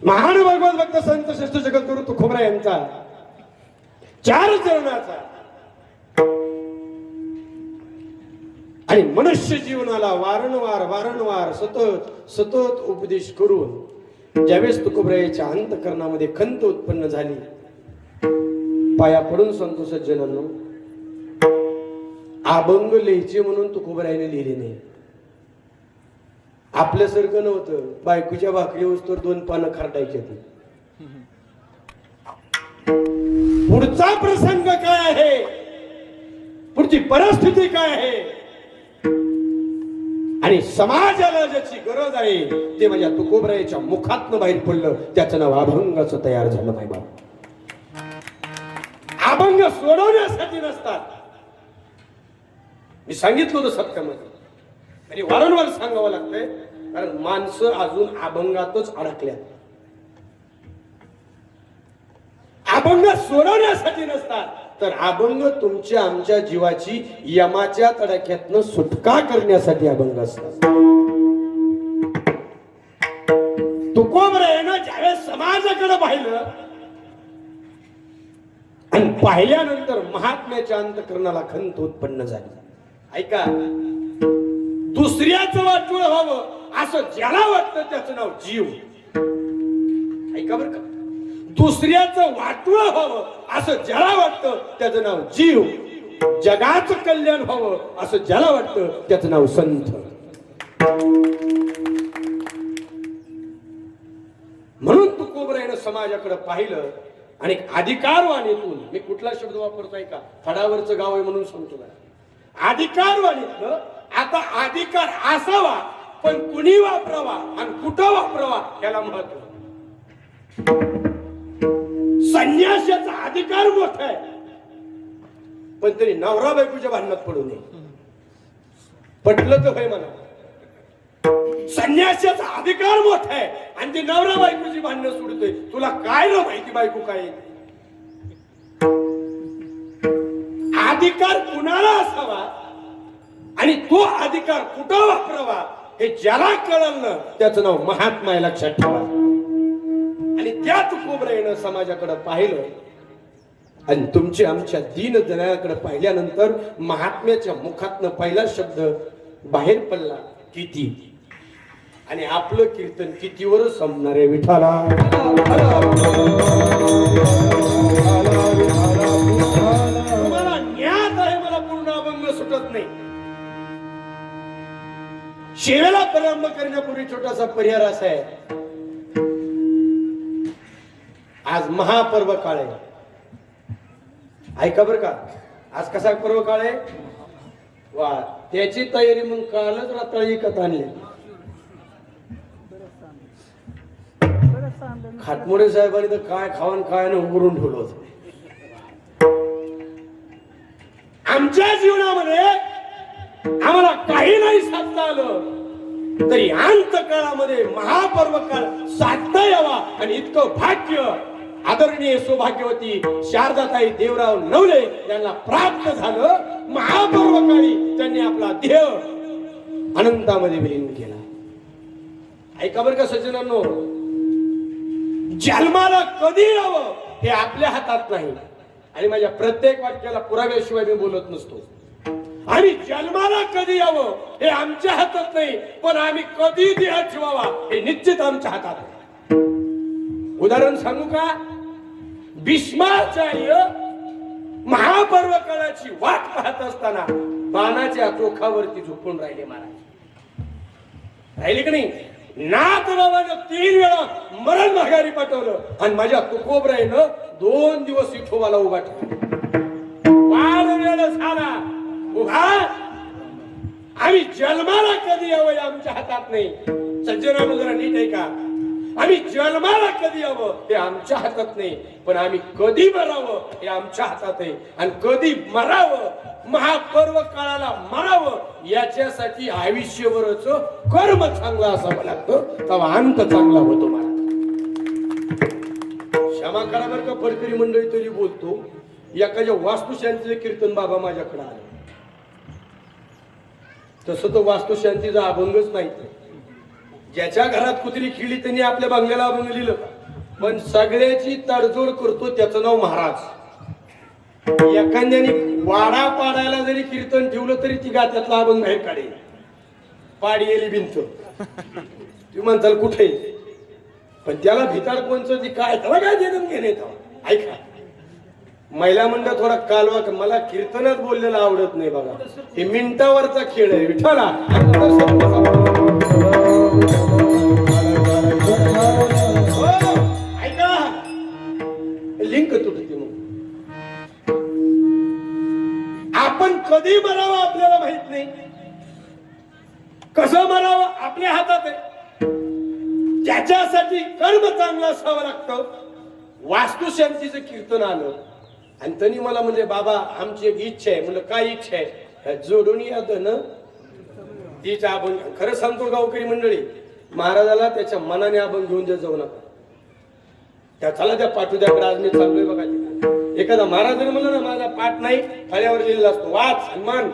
महान भगवत भक्त संत श्रेष्ठ जगद्गुरु तुकोबराय यांचा 4 चरणाचा आणि मनुष्य जीवनाला वारंवार सतत उपदेश करून ज्यावेळेस तुकोबरायाच्या अंतःकरणामध्ये खंत उत्पन्न झाली, पाया पडून संत सज्जनांनो, अभंग लिहायचे म्हणून तुकोबरायाने लिहिले नाही. आपल्यासारखं नव्हतं बायकोच्या भाकरी वस्तूवर 2 पानं खरडायची. पुढचा प्रसंग काय आहे, पुढची परिस्थिती काय आहे आणि समाजाला ज्याची गरज आहे ते माझ्या तुकोबरायाच्या मुखातनं बाहेर पडलं. त्याचं नाव अभंगाचं तयार झालं. नाही बाबा, अभंग सोडवण्यासाठी नसतात. मी सांगितलं होतं सत्यामध्ये आणि वारंवार सांगावं लागतंय, कारण माणसं अजून अभंगातच अडकल्या. अभंग सोडवण्यासाठी नसतात, तर अभंग तुमच्या आमच्या जीवाची यमाच्या तडाख्यातनं सुटका करण्यासाठी अभंग असतात. तुकोबरायानं ज्यावेळेस समाजाकडे पाहिलं आणि पाहिल्यानंतर महात्म्याच्या अंतःकरणाला खंत उत्पन्न झाली. ऐका, दुसऱ्याचं वाटूळ व्हावं असं ज्याला वाटतं त्याचं नाव जीव. ऐका बरं का, दुसऱ्याचं वाटूळ व्हावं असं ज्याला वाटतं त्याचं नाव जीव. जगाचं कल्याण व्हावं असं ज्याला वाटतं त्याचं नाव संत. म्हणून तुकोबरायानं समाजाकडे पाहिलं आणि अधिकारवाणीतून, मी कुठला शब्द वापरतोय का, फडावरचं गाव आहे म्हणून सांगतो बरं, अधिकारवाणीतलं आता अधिकार असावा, पण कुणी वापरावा आणि कुठं वापरावा याला महत्व. संन्यासाचा अधिकार मोठा आहे, पण तरी नवरा बायकोच्या भांडणात पडू नये. पटलं तर भाई मला, संन्यासाचा अधिकार मोठा आहे आणि ते नवरा बायकोची भांडणं सोडतोय. तुला काय न माहिती बायको काय. अधिकार कुणाला असावा आणि तो अधिकार कुठं वापरावा हे ज्याला कळलं ना त्याचं नाव महात्मा आहे, लक्षात ठेवा. आणि त्या तुकोबरायानं समाजाकडे पाहिलं आणि तुमच्या आमच्या दीन जनाकडे पाहिल्यानंतर महात्म्याच्या मुखातनं पहिला शब्द बाहेर पडला, किती. आणि आपलं कीर्तन कितीवर संपणार आहे. विठाला तुम्हाला ज्ञात आहे, मला पूर्ण अभंग सुटत नाही. शेवेला प्रारंभ करण्यापूर्वी छोटासा परिहार असा आहे. आज महापर्व काळ आहे. ऐका बर का, आज कसा पर्व काळ आहे वा, त्याची तयारी मग कालच रात्री कथा आणली. खाटमोडे साहेबांनी तर काय खावण काय न उघडून ठेवलं होतं. आमच्या जीवनामध्ये आम्हाला काही नाही साधता आलं तरी अंत काळामध्ये महापर्व काळ साधता यावा आणि इतकं भाग्य आदरणीय सौभाग्यवती शारदाताई देवराव नवले यांना प्राप्त झालं. महापर्व काळी त्यांनी आपला देह अनंतामध्ये विलीन केला. ऐका बरं का सज्जनांनो, जन्माला कधी यावं हे आपल्या हातात नाही. आणि माझ्या प्रत्येक वाक्याला पुराव्याशिवाय मी बोलत नसतो. आणि जन्माला कधी यावं हे आमच्या हातात नाही, पण आम्ही कधी देह ठेवावा हे निश्चित आमच्या हातात आहे. उदाहरण सांगू का, भीष्माचार्य महापर्व काळाची वाट पाहत असताना बाणाच्या चोखावरती झोपून राहिले. महाराज राहिले की नाही. नाथ बाबानं 3 वेळा मरण माघारी पाठवलं आणि माझ्या तुकोबरायानं 2 दिवस विठोबाला उभा ठेवला. वार वेळ झाला उभा. आम्ही जन्माला कधी यावं आमच्या हातात नाही. सज्जनांनो जरा नीट आहे का, आम्ही जन्माला कधी यावं हे आमच्या हातात नाही, पण आम्ही कधी मरावं हे आमच्या हातात आहे. आणि कधी मरावं, महापर्व काळाला मरावं याच्यासाठी आयुष्यभरच कर्म चांगलं असावं लागतं, तेव्हा अंत चांगला होतो. मला क्षमा करा बरं का, फडकरी मंडळी तरी बोलतो. एखाद्या वास्तुशांतीचं कीर्तन बाबा माझ्याकडे आलं, तसं तो वास्तुशांतीचा अभंगच नाही. ज्याच्या घरात कुत्री खिळली त्यांनी आपल्या बंगल्याला अभंग लिहिलं, पण सगळ्याची तडजोड करतो त्याचं नाव महाराज. एखाद्याने वाडा पाडायला जरी कीर्तन ठेवलं तरी ती गात्यातला अभंग बाहेर काढेल. पाडी गेली भिंत तुम्ही म्हणताल कुठे, पण त्याला भिताड कोणचं ती काय त्याला काय देणं घेणे. ऐका, महिला मंडळ थोडा कालवा, मला कीर्तनात बोललेलं आवडत नाही बघा, हे मिनिटावरचा खेळ आहे. विठ्ठला ऐका, लिंक तुटते. मग आपण कधी मरावं आपल्याला माहित नाही, कसं मरावं आपल्या हातात आहे. त्याच्यासाठी कर्म चांगलं असावं लागतं. वास्तुशांतीचं कीर्तन आलं आणि त्यांनी मला म्हणजे बाबा आमची एक इच्छा आहे. म्हणलं काय इच्छा आहे? जोडून येतं ना तीच अभंग. खरं सांगतो गावकरी मंडळी, महाराजाला त्याच्या मनाने अभंग घेऊन देत जाऊ नका. चला त्या पाठुद्याकडे आज मी चाललोय बघा. एखादा महाराजाने म्हणलं ना माझा पाठ नाही, फळ्यावर लिहिलेला असतो वाच सन्मान.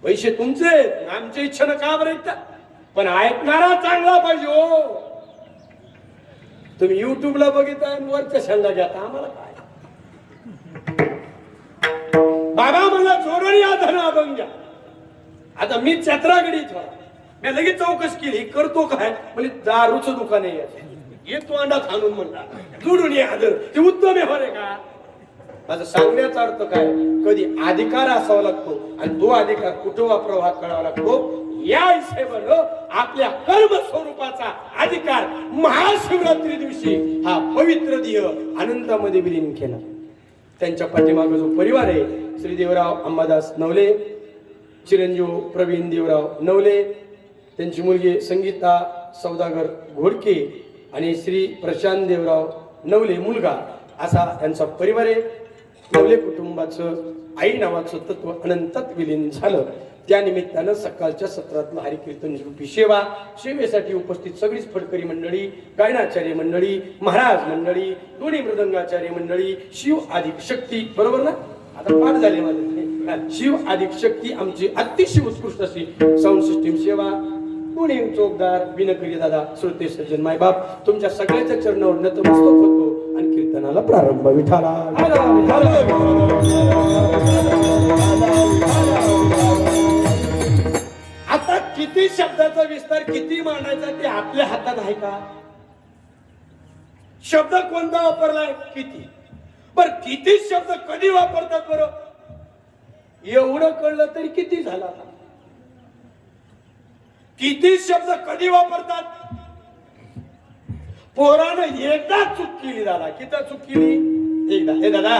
पैसे तुमचे, आमच्या इच्छेनं का बरं ऐकता, पण ऐकणारा चांगला पाहिजे. हो तुम्ही युट्यूबला बघितला आणि वरच्या शेंगा घ्या, आम्हाला काय. बाबा मला जोडणी आधार अभंग घ्या. आता मी चत्रागडी थोडा मी लगेच चौकशी केली, करतो काय म्हणजे दारूचं दुकान आहे, येतो अंडा खाणून म्हणला जोडून ये आदर, ते उत्तम व्यवहार आहे का? माझं सांगण्याचा अर्थ काय, कधी अधिकार असावा लागतो आणि तो अधिकार कुठं वापरावा हा कळावा लागतो. या हिशेबानं आपल्या कर्म स्वरूपाचा अधिकार महाशिवरात्री दिवशी हा पवित्र दिय आनंदामध्ये विलीन केला. त्यांच्या पाठीमागे जो परिवार आहे, श्री देवराव अंबादास नवले, चिरंजीव प्रवीण देवराव नवले, त्यांची मुलगी संगीता सौदागर घोडके आणि श्री प्रशांत देवराव नवले मुलगा, असा त्यांचा परिवार आहे. नवले कुटुंबाचं आई नावाचं तत्व अनंतात विलीन झालं. त्या निमित्तानं सकाळच्या सत्रातलं हरिकीर्तन रूपी सेवा, सेवेसाठी उपस्थित सगळीच फडकरी मंडळी, गायनाचार्य मंडळी, महाराज मंडळी, दोन्ही मृदंगाचार्य मंडळी, शिव अधिक शक्ती, बरोबर ना? आता पाठ झाले माझे. शिव अधिक शक्ती आमची अतिशय उत्कृष्ट अशी साऊंड सिस्टीम सेवा, दोन्ही चौकदार विनकरी दादा, श्रोते सज्जन मायबाप, तुमच्या सगळ्याच्या चरणावर नतमस्तक होतो आणि कीर्तनाला प्रारंभ. विठाला आता किती शब्दाचा विस्तार किती मांडायचा ते आपल्या हातात आहे का? शब्द कोणता वापरलाय किती, बर किती शब्द कधी वापरतात बरं, एवढं कळलं तरी किती झाला. किती शब्द कधी वापरतात. पोरानं एकदा चूक केली दादा, किती चूक केली एकदा. हे दादा,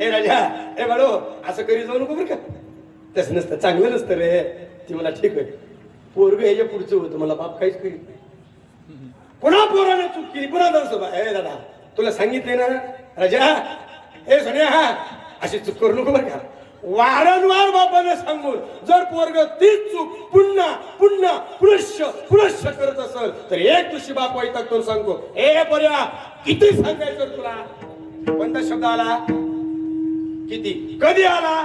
हे राजा, हे बाळो, असं करी जाऊ नको बरं का, तसं नसतं, चांगलं नसतं रे. ती मला ठीक आहे, पोरग ह्याच्या पुढचं होतं, मला बाप काहीच करीत नाही. पुन्हा पोरानं चूक केली, पुन्हा जाऊ. हे दादा तुला सांगितलंय ना राजा, हे सोन्या, अशी चूक करू नको बरं का. वारंवार बापाने सांगून जर पोरग तीच चूक पुन्हा पुन्हा पुनश्च करत असेल तर एक दिवशी बाप वैताग करून सांगतो, ए पर्या किती सांगायचं तुला. कोणता शब्द आला, किती, कधी आला.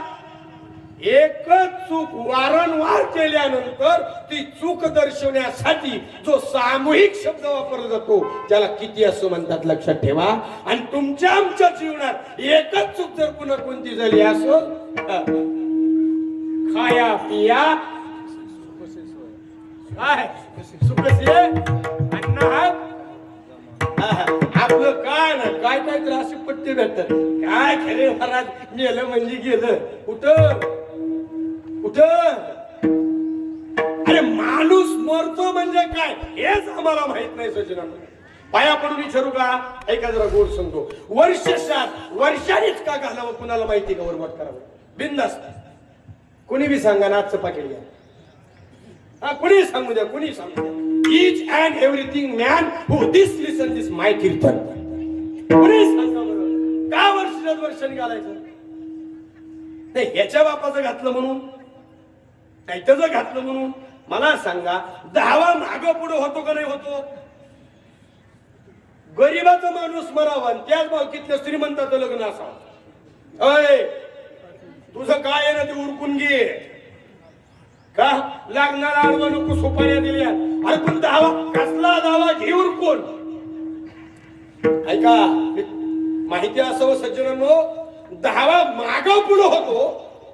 एकच चूक वारंवार केल्यानंतर ती चूक दर्शवण्यासाठी जो सामूहिक शब्द वापरला जातो त्याला किती असं म्हणतात, लक्षात ठेवा. आणि तुमच्या आमच्या जीवनात एकच चूक जर पुन्हा कोणती झाली असो, खाया पिया काय सुखसे अन्न, आपलं काय ना काय काय तर असे पट्टे भेटतात. काय खरे महाराज, गेलं म्हणजे गेलं. कुठं कुठं, अरे माणूस मरतो म्हणजे काय हेच आम्हाला माहित नाही. सचिनांना पाया पडून विचारू का, ऐका जरा गोड सांगतो. वर्षानीच का घालावं कुणाला माहिती का, वरवाट करावं बिंदास. कोणी बी सांगा ना, आजचं पाकिट घ्या, हा कोणी सांगू द्या, कोणी सांगू द्या. Each and everything man who this listen this my कीर्तन. कोणी सांगा बरं का वर्षाने घालायचं नाही. याच्या बापाचं घातलं म्हणून, त्याचं घातलं म्हणून मला सांगा, दहावा मागं पुढे होतो का नाही होतो. गरीबाचा माणूस मरावा, त्याच भावकीतल्या श्रीमंताचं लग्न असावं. अय तुझं काय आहे ना ते उरकून घे का, लागणारा आडवा नको, सोपाऱ्या दिल्या अरे पण दावा कसला दावा घेऊन कोण? ऐका, माहिती असावं सज्जनांनो, धावा मागं पुढे होतो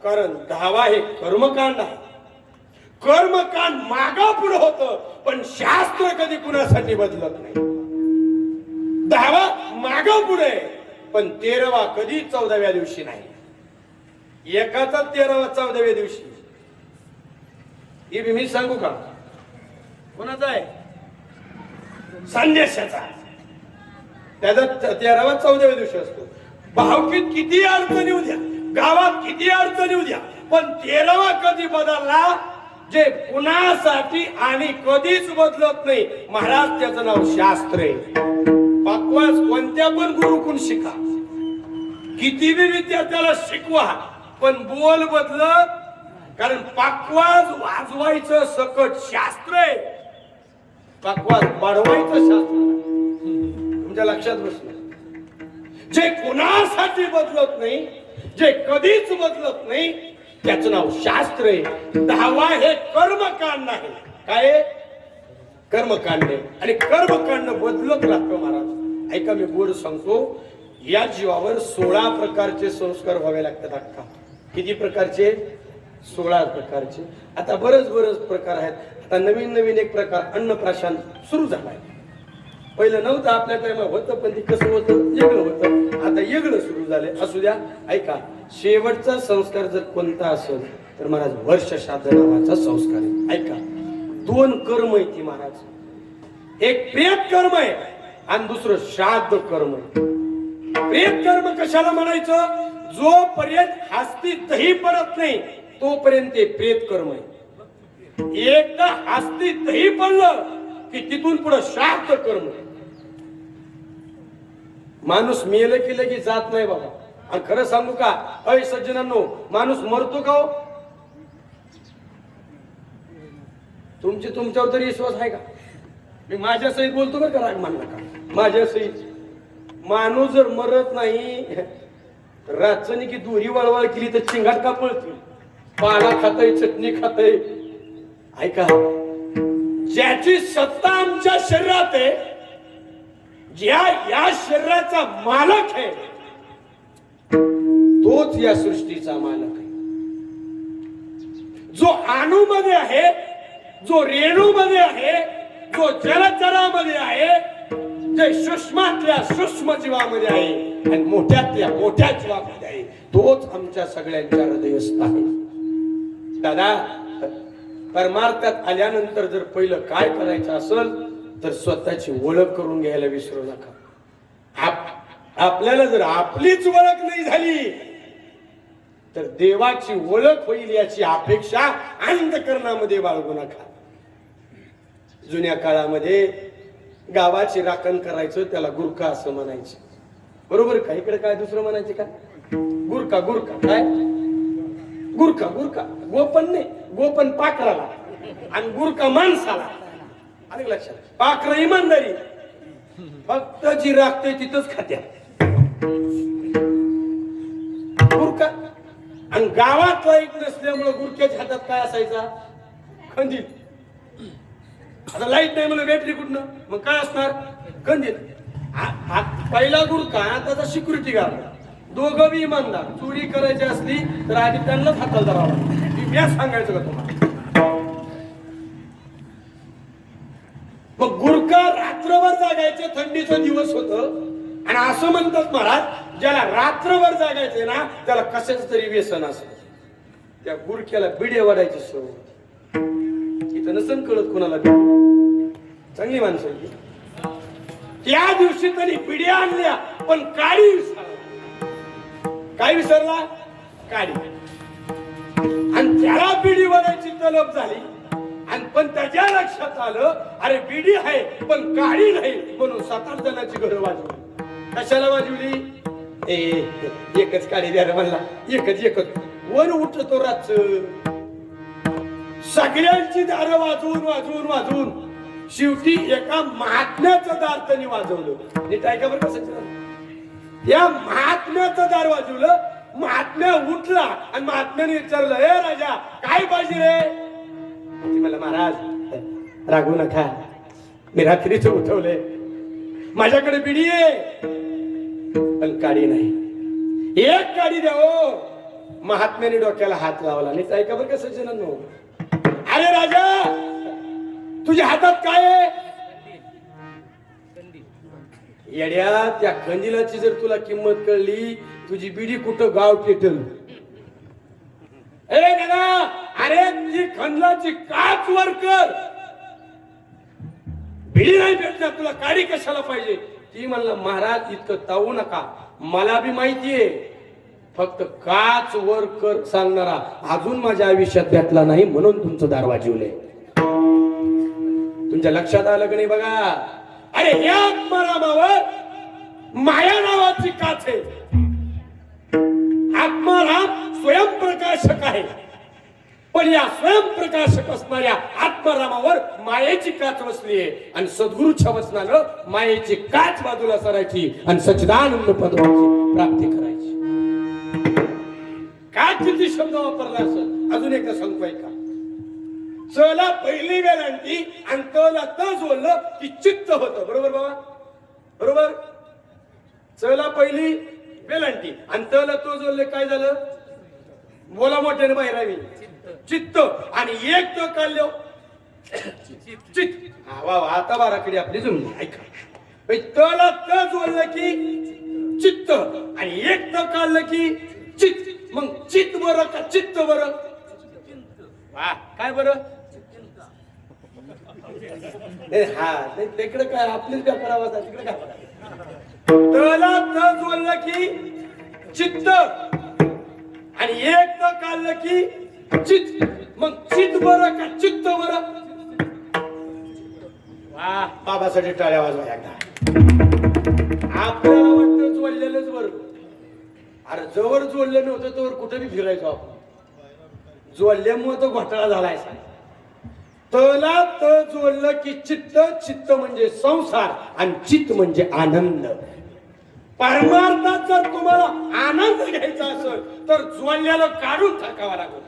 कारण धावा हे कर्मकांड आहे. कर्मकांड मागं पुढे होतं, पण शास्त्र कधी कुणासाठी बदलत नाही. धावा मागं पुढे, पण तेरावा कधी 14व्या दिवशी नाही. एकाचा 13वा 14व्या दिवशी. हे मी सांगू का कोणाचा आहे? संदेशाचा. त्याचा 13वा 14व्या दिवशी असतो. भावकीत किती अडचणी येऊ द्या, गावात किती अडचणी येऊ द्या, पण 13वा कधी बदलला जे कुणासाठी आणि कधीच बदलत नाही. महाराज त्याचं नाव शास्त्र आहे. पाकवास कोणत्या पण गुरुकडून शिका, किती बी विद्यार्थ्याला शिकवा, पण बोल बदलत. कारण पाकवाज वाजवायचं सकट शास्त्र आहे, पाकवाज वाढवायचं शास्त्र. तुमच्या लक्षात बसलं? जे कोणासाठी बदलत नाही, जे कधीच बदलत नाही, त्याचं नाव शास्त्र आहे. धावा हे कर्मकांड आहे. काय? कर्मकांड आहे. आणि कर्मकांड बदलत लागतं महाराज. ऐका, मी गोड सांगतो, या जीवावर 16 प्रकारचे संस्कार व्हावे लागतात. अक्का किती प्रकारचे? 16 प्रकारचे. आता बरेच प्रकार आहेत. आता नवीन एक प्रकार अन्नप्राशन सुरू झालाय. पहिलं नव्हतं, आपल्या टाइमात होतं, पण ते कसं होतं, वेगळं होतं. आता वेगळं सुरू झालंय. असू द्या. ऐका, शेवटचा संस्कार जर कोणता असेल तर महाराज वर्ष श्राद्ध नावाचा संस्कार आहे. ऐका, 2 कर्म आहे ती महाराज. एक प्रेत कर्म आहे आणि दुसरं श्राद्ध कर्म आहे. प्रेत कर्म कशाला म्हणायचं? जोपर्यंत हस्ती दही पडत नाही तोपर्यंत ते प्रेत कर्म आहे. एकदा हस्ती दही पडलं की तिथून पुढे श्राद्ध कर्म. माणूस मेलं की लगेच जात नाही बाबा. आणि खरं सांगू का अय सज्जनांनो, माणूस मरतो का हो? तुमच्यावर तरी विश्वास आहे का? मी माझ्या सहित बोलतो बरं का, राग मान नका. माझ्या सहित माणूस जर मरत नाही, रातचणी की दोरी वळवळ केली तर चिंगाट का पळते? पाला खाताय, चटणी खाताय. ऐका, ज्याची सत्ता आमच्या शरीरात आहे, या शरीराचा मालक आहे, तोच या सृष्टीचा मालक आहे. जो अणूमध्ये आहे, जो रेणूमध्ये आहे, जो जलचरामध्ये आहे, जे सूक्ष्मातल्या सूक्ष्म जीवामध्ये आहे आणि मोठ्यातल्या मोठ्या जीवामध्ये आहे, तोच आमच्या सगळ्यांच्या हृदयस्थ आहे. दादा, परमार्थात आल्यानंतर जर पहिलं काय करायचं असेल तर स्वतःची ओळख करून घ्यायला विसरू नका. आपल्याला जर आपलीच ओळख नाही झाली तर देवाची ओळख होईल याची अपेक्षा अंधकरणामध्ये बाळगू नका. जुन्या काळामध्ये गावाची राखण करायचं त्याला गुरखा असं म्हणायचं, बरोबर का? इकडे काय दुसरं म्हणायचे का? गुरखा. काय? गुरखा. गोपन नाही, गोपन पाखराला आणि गुरखा माणसाला. आलं लक्षात? पाखरं इमानदारी, फक्त जी राखते तिथंच खात्या. गुरखा. आणि गावात लाईट नसल्यामुळे गुरख्याच्या हातात काय असायचा? खंदील. आता लाईट नाही म्हणून बॅटरी कुठनं, मग काय असणार? खंदील. पहिला गुरखा त्याचा सिक्युरिटी गार्ड, दोघं बी इमानदार. चोरी करायची असली तर आधी त्यांनाच हाताला धरावा. मी सांगायचं का तुम्हाला? मग गुरखा रात्रभर जागायचे, थंडीचा दिवस होत. आणि असं म्हणतात महाराज, ज्याला रात्रभर जागायचे ना त्याला कशाच तरी व्यसन असत. त्या गुरख्याला बिडे वाढायची सवय. इथं नसन कळत कुणाला. चांगली माणसं त्या दिवशी त्यांनी बिड्या आणल्या, पण काडी विसरला. काय विसरला? काडी. आणि त्याला बिडी वाढायची तलब झाली. आणि पण त्याच्या लक्षात आलं, अरे बिडी आहे पण काडी नाही, म्हणून 7-8 जणांची घरं वाजवली. कशाला वाजवली? एकच काडी द्या म्हणला. एकच वर उठतो रातच. सगळ्यांची दारं वाजवून शेवटी एका महात्म्याचं दार त्यांनी वाजवलं. नीट ऐका बरं कसं. या महात्म्याचं दार वाजवलं. महात्म्या उठला आणि महात्म्याने विचारलं, ए राजा काय पाहिजे रे? मला महाराज रागू नका, मी रात्रीच उठवले. माझ्याकडे बिडी आहे पण काडी नाही. एक काडी द्या हो. महात्म्याने डोक्याला हात लावला. नाही ऐका बरं का सज्जनांनो, अरे राजा तुझ्या हातात काय आहे? येड्या, त्या कंदिलाची जर तुला किंमत कळली, तुझी बिडी कुठं गाव पेटल. ए दादा, अरे ती कंदलाची काच वर कर. बिडी नाही भेटणार तुला, काडी कशाला पाहिजे? ती म्हणला महाराज इतकं तावू नका, मला बी माहितीये, फक्त काच वर कर सांगणारा अजून माझ्या आयुष्यात भेटला नाही, म्हणून तुमचं दार वाजवले. तुमच्या लक्षात आलं की नाही बघा? अरे या आत्मारामावर माया नावाची काच आहे. आत्माराम स्वयंप्रकाशक आहे, पण या स्वयंप्रकाशक असणाऱ्या आत्मारामावर मायेची काच बसली आहे. आणि सद्गुरूच्या वचनानं मायेची काच बाजूला सरायची आणि सच्चिदानंद पदवाची प्राप्ती करायची. काय किती शब्द वापरला असं अजून एकदा सांगतो ऐका. चला पहिली वेलांटी आणि तला त जोडलं की चित्त होतं. बरोबर बाबा? बरोबर. चला पहिली वेलांटी आणि तला तो जोडले काय झालं? बोला मोठ्याने बाहेर चित्त. आणि एक तो काढलो चित्त. वा वा, आता बाराकडे आपली जमली. ऐका, तला त जोडलं की चित्त आणि एक तो काढलं की चित्त. मग चित्त बरं का चित्त बरं? वा, काय बरं? हा, तिकडे काय आपलीच व्यापार आवाज आहे, तिकडे काय तला त जोडलं की चित्त आणि एक त काढलं की चित्त. मग चित्त बरं का चित्त बरं? वा, बाबासाठी टाळ्या वाजवा एकदा. आपल्याला वाटतं जोडलेलंच बरं. अरे जवळ जोडलं नव्हतं तर कुठे बी फिरायचो आपण. जोडल्यामुळे तो घोटाळा झालाय. तला त जोडलं की चित्त. चित्त म्हणजे संसार आणि चित्त म्हणजे आनंद. परमार्थात जर तुम्हाला आनंद घ्यायचा असेल तर जोडल्याला काढून टाकावा लागेल.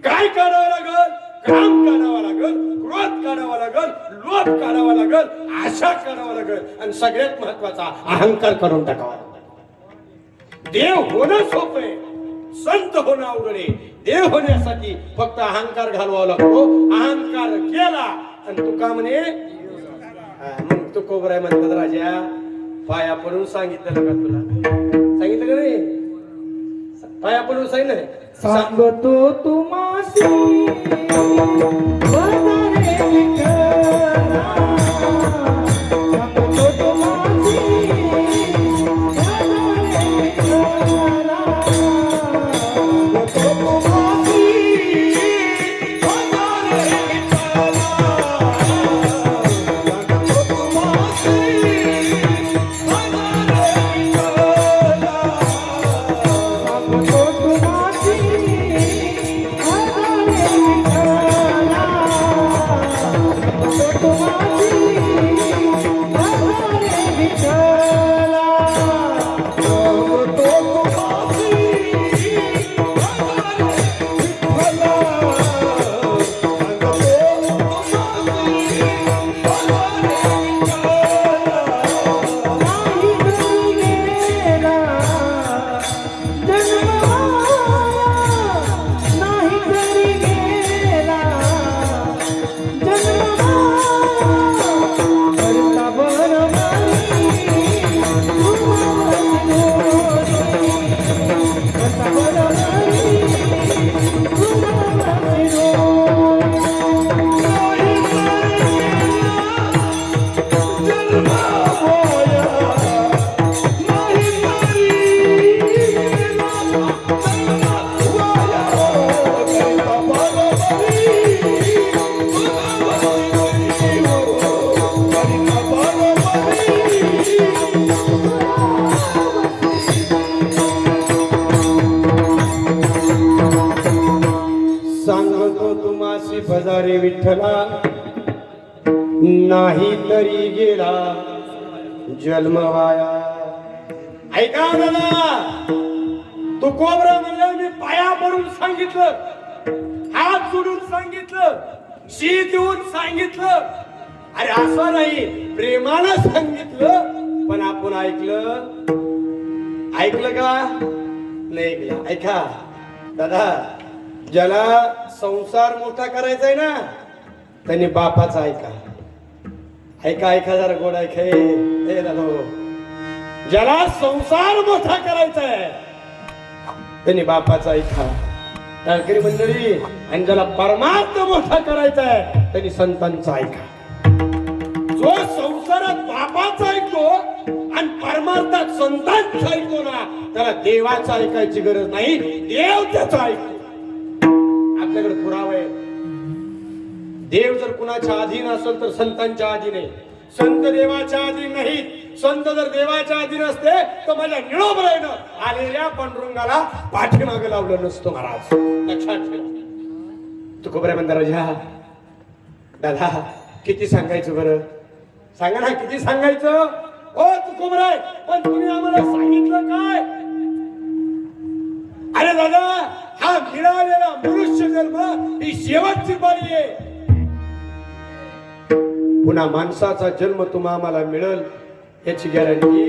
काय काढावं लागेल? काम काढावा लागेल, क्रोध काढावा लागेल, लोभ काढावा लागेल, आशा काढावा लागेल आणि सगळ्यात महत्वाचा अहंकार करून टाकावा लागेल. देव होणं सोपं आहे, संत होणं अवघड आहे. देव होण्यासाठी फक्त अहंकार घालवावा लागतो. अहंकार केला आणि तू का म्हणे मग तू कोबराय म्हणतात राजा. पाया पडून सांगितलं का तुला? सांगितलं का नाही? पाया पडून सांगितलं. सांगतो तुम्हासी भजारे विठ्ठला नाही तरी गेला जन्म वाया. ऐका दादा, तू कोबरा म्हणलं मी पाया पडून सांगितलं, हात जोडून सांगितलं, शी देऊन सांगितलं, अरे असं नाही, प्रेमानं सांगितलं पण आपण ऐकलं का नाही ऐकलं? ऐका दादा, ज्याला संसार मोठा करायचा आहे ना त्यांनी बापाचा ऐका जरा गोड ऐका हे दादा, ज्याला संसार मोठा करायचा आहे त्यांनी बापाचा ऐका टाळकरी मंडळी, आणि ज्याला परमार्थ मोठा करायचा आहे त्यांनी संतांचा ऐका. जो संसारात बापाचा ऐकतो आणि परमार्थात संतांचा ऐकतो ना त्याला देवाचा ऐकायची गरज नाही, देव त्याचा ऐकतो. आपल्याकडे पुरावा आहे. देव जर कुणाच्या अधीन असेल तर संतांच्या अधीन आहे. संत देवाच्या अधीन नाहीत. संत जर देवाच्या अधीन असते तर माझ्या निळोबराईनं आलेल्या पांडुरंगाला पाठीमागे लावलं नसतं महाराज, लक्षात ठेवा. तुकोबराय म्हणता राजा, दादा किती सांगायचं बरं, सांगा ना किती सांगायचं. ओ तुकोबराय, पण तुम्ही आम्हाला सांगितलं काय? अरे दादा, हा मिळालेला मनुष्य जन्म ही शेवटची पाळी आहे. पुन्हा माणसाचा जन्म तुम्हा आम्हाला मिळेल याची गॅरंटी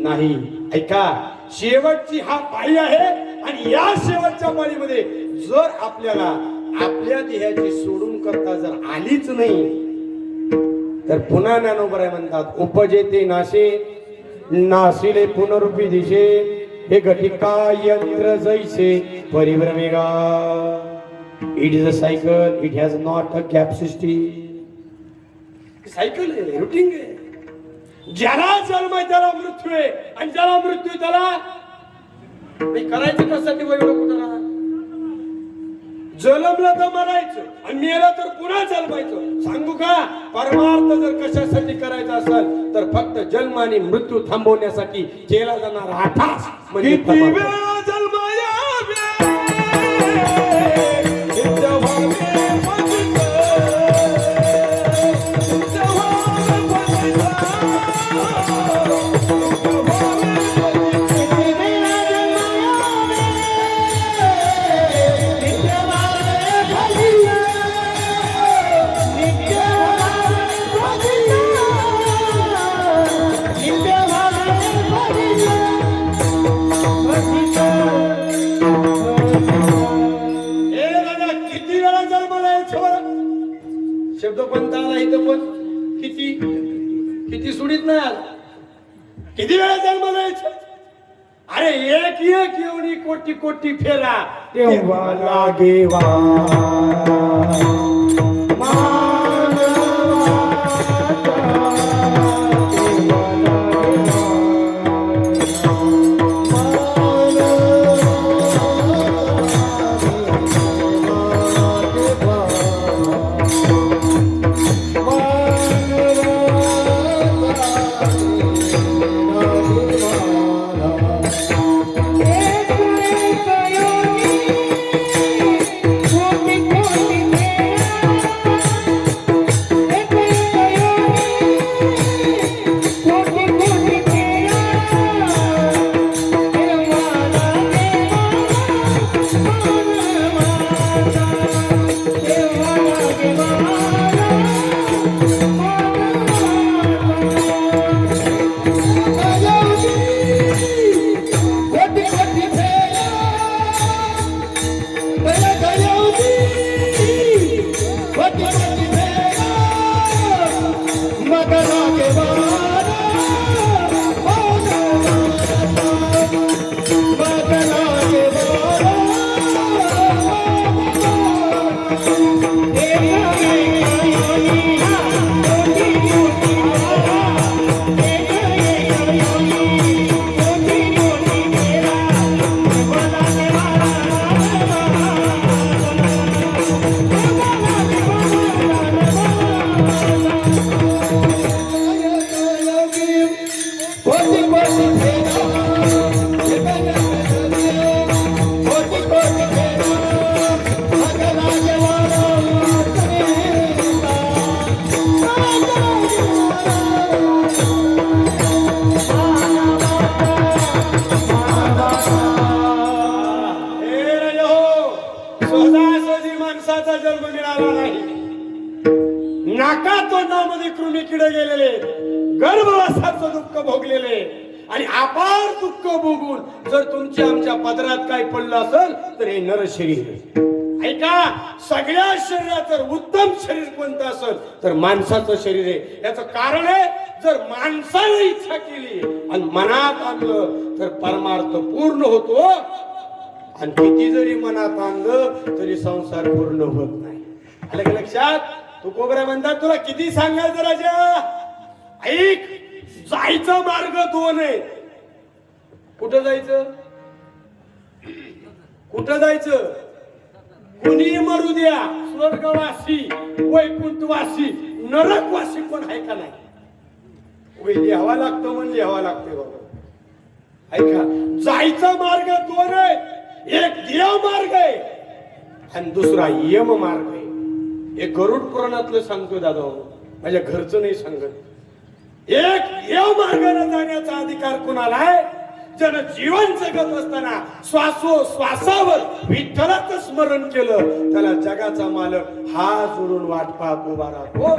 नाही. ऐका, शेवटची हा पाळी आहे आणि या शेवटच्या पाळीमध्ये जर आपल्याला आपल्या देहाची सोडून करता जर आलीच नाही तर पुन्हा ज्ञानोबराय म्हणतात, उपजेते नाशे नाशिले पुनरुपी दिशे, हे घटिका यंत्र जैसे परिभ्रमेगा. It is a cycle, it has not a capacity. Cycle आहे, रुटीन आहे. ज्याला जन्म आहे त्याला मृत्यू आहे, आणि ज्याला मृत्यू आहे त्याला करायचं कशासाठी वैभव कुठं? जन्मलं तर मरायचं आणि मेलं तर पुन्हा जन्मायचं. सांगू का, परमार्थ जर कशासाठी करायचा असेल तर फक्त जन्म आणि मृत्यू थांबवण्यासाठी केला जाणार आठास म्हणजे वेळा जन्माया शब्द कोणता आला इथं, पण किती सुडीत नाही आला. किती वेळा जन्माला यायचं? अरे एक येऊन कोटी कोटी फेरा तेव्हा लागे कोटी गर्भवासाचं दुःख भोगलेले आणि अपार दुःख भोगून जर तुमच्या आमच्या पदरात काय पडलं असेल तर हे नर शरीर. ऐका, सगळ्या शरीरात जर उत्तम शरीर कोणतं असेल तर माणसाचं शरीर आहे. याचं कारण आहे, जर माणसाने इच्छा केली आणि मनात आणलं तर परमार्थ पूर्ण होतो. आणि किती जरी मनात आणलं तरी संसार पूर्ण होत नाही. आलं का लक्षात? तू कोबरा म्हणतात, तुला किती सांगायचं राजा? ऐक, जायचा मार्ग दोन आहे. कुठं जायचं? कुठं जायचं? कुणी मरू द्या, स्वर्गवासी, वैकुंठवासी, नरकवासी कोण आहे का नाही? लिहावा लागतो म्हणजे लिहावा लागतोय बाबा. ऐका, जायचा मार्ग दोन आहे. एक देव मार्ग आहे आणि दुसरा यम मार्ग आहे. हे गरुड पुराणातलं सांगतो दादा, माझ्या घरचं नाही सांगत. एक यम मार्गाने जाण्याचा अधिकार कुणाला आहे? ज्यानं जीवन जगत असताना श्वासोश्वासावर विठ्ठलाचं स्मरण केलं, त्याला जगाचा मालक हात जोडून वाट पाहत उभा राहतो.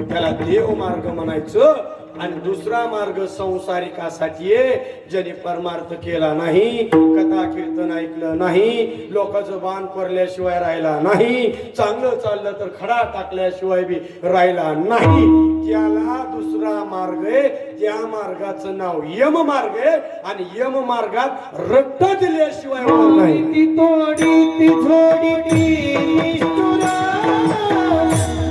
त्याला देव मार्ग म्हणायचं. आणि दुसरा मार्ग संसारिकासाठी आहे, ज्याने परमार्थ केला नाही, कथा कीर्तन ऐकलं नाही, लोकांचं बाण कोरल्याशिवाय राहिला नाही, चांगलं चाललं तर खडा टाकल्याशिवाय बी राहिला नाही, त्याला दुसरा मार्ग आहे. त्या मार्गाचं नाव यम मार्ग आहे. आणि यम मार्गात रक्त दिल्याशिवाय नाही. ती तोडी ती झोडी ती निष्ठुरा,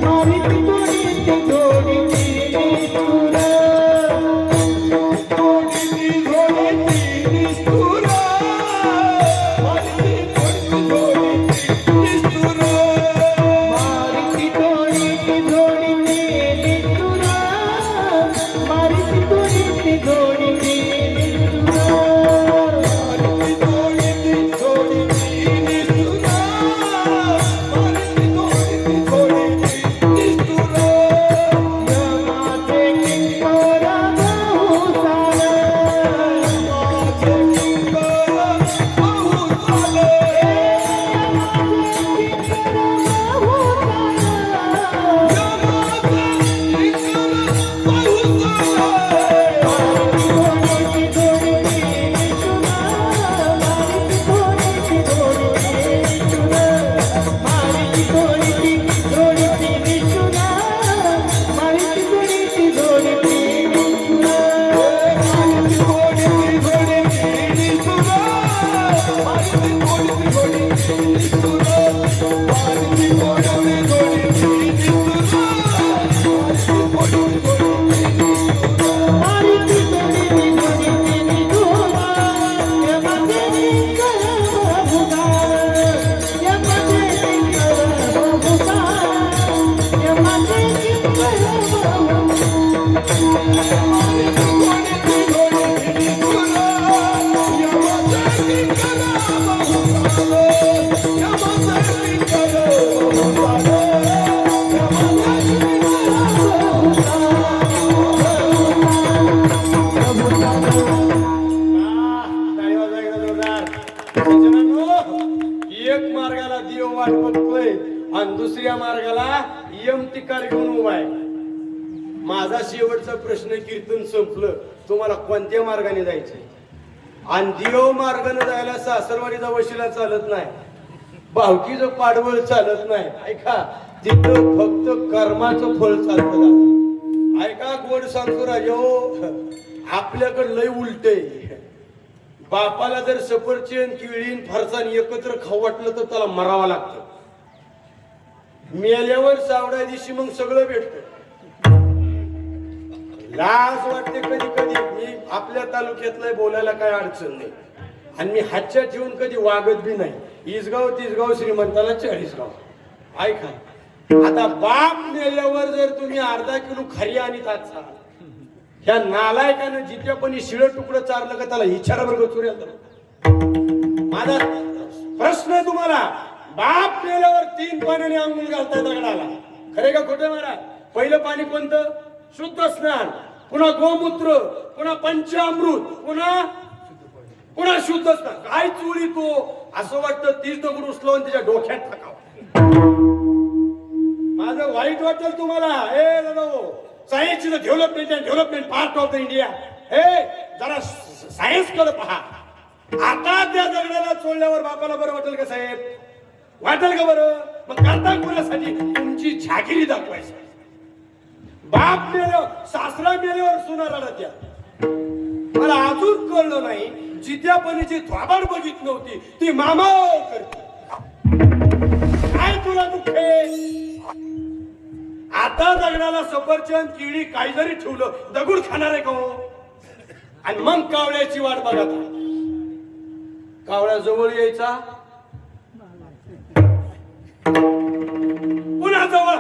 मारी ती तोडी ती झोडी ती निष्ठुरा, तोडी ती झोडी ती निष्ठुरा, मारी ती तोडी ती निष्ठुरा, मारी ती तोडी ती झोडी ती निष्ठुरा, मारी ती तोडी ती झोडी ती निष्ठुरा. एक मार्गाला देव वाट बघतोय आणि दुसऱ्या मार्गाला यम तिकार घेऊन उभा आहे. माझा शेवटचा प्रश्न, कीर्तन संपलं, तुम्हाला कोणत्या मार्गाने जायचंय? आणि देव मार्गाने जायला सासरवाडीचा वशिला चालत नाही, भावकीचं पाडवळ चालत नाही. ऐका, तिथं फक्त कर्माचं फळ चालतं. ऐका, गोड सांगतो राजा, आपल्याकडे लय उलट आहे. बापाला जर सफरचंद, केळीन, फरसाण एकत्र खाऊ वाटलं तर त्याला मरावा लागतं. मेल्यावर सावड्या दिवशी मग सगळं भेटतं. लाज वाटते कधी कधी. मी आपल्या तालुक्यातलं बोलायला काय अडचण नाही आणि मी हातच्या ठेवून कधी वागत बी नाही. इसगाव तिसगाव श्रीमंताला 40 गाव. ऐका, आता बाप मेल्यावर जर तुम्ही अर्धा किलो खरी आणि ताचा, ह्या नालायकानं जित्यापणी शिळ तुकडं चारलं का त्याला इचारा बरोबर चुऱ्या. माझा प्रश्न आहे तुम्हाला, बाप मेल्यावर 3 पाण्याने अंघोळ घालताय दगडाला, खरे का खोटे महाराज? पहिलं पाणी कोणतं? शुद्ध स्नान, पुन्हा गोमूत्र, पुन्हा पंचामृत, पुन्हा शुद्ध स्नान. काय चुळी तो? असं वाटतं 30 दगड उचलून त्याच्या डोक्यात टाकावं. माझं वाईट वाटेल तुम्हाला. ए दादा, science is the development part of the India. हे जरा सायन्स कडे पहा. आता त्या दगडाला चोळल्यावर बापाला बरं वाटेल का साहेब? वाटेल का बरं? मग करता कोणासाठी? तुमची झागिरी दाखवायची. बाप मेल्यावर सासरा मेल्यावर सुना रडत्या. मला अजून कळलं नाही, जित्यापणीची थोबाड बघित नव्हती ती मामा करते. काय तुला दुःख आहे? आता दगडाला सफरचंद केळी काही जरी ठेवलं दगड खाणार आहे का हो? आणि मग कावळ्याची वाट बघा. कावळ्या जवळ यायचा, पुन्हा जवळ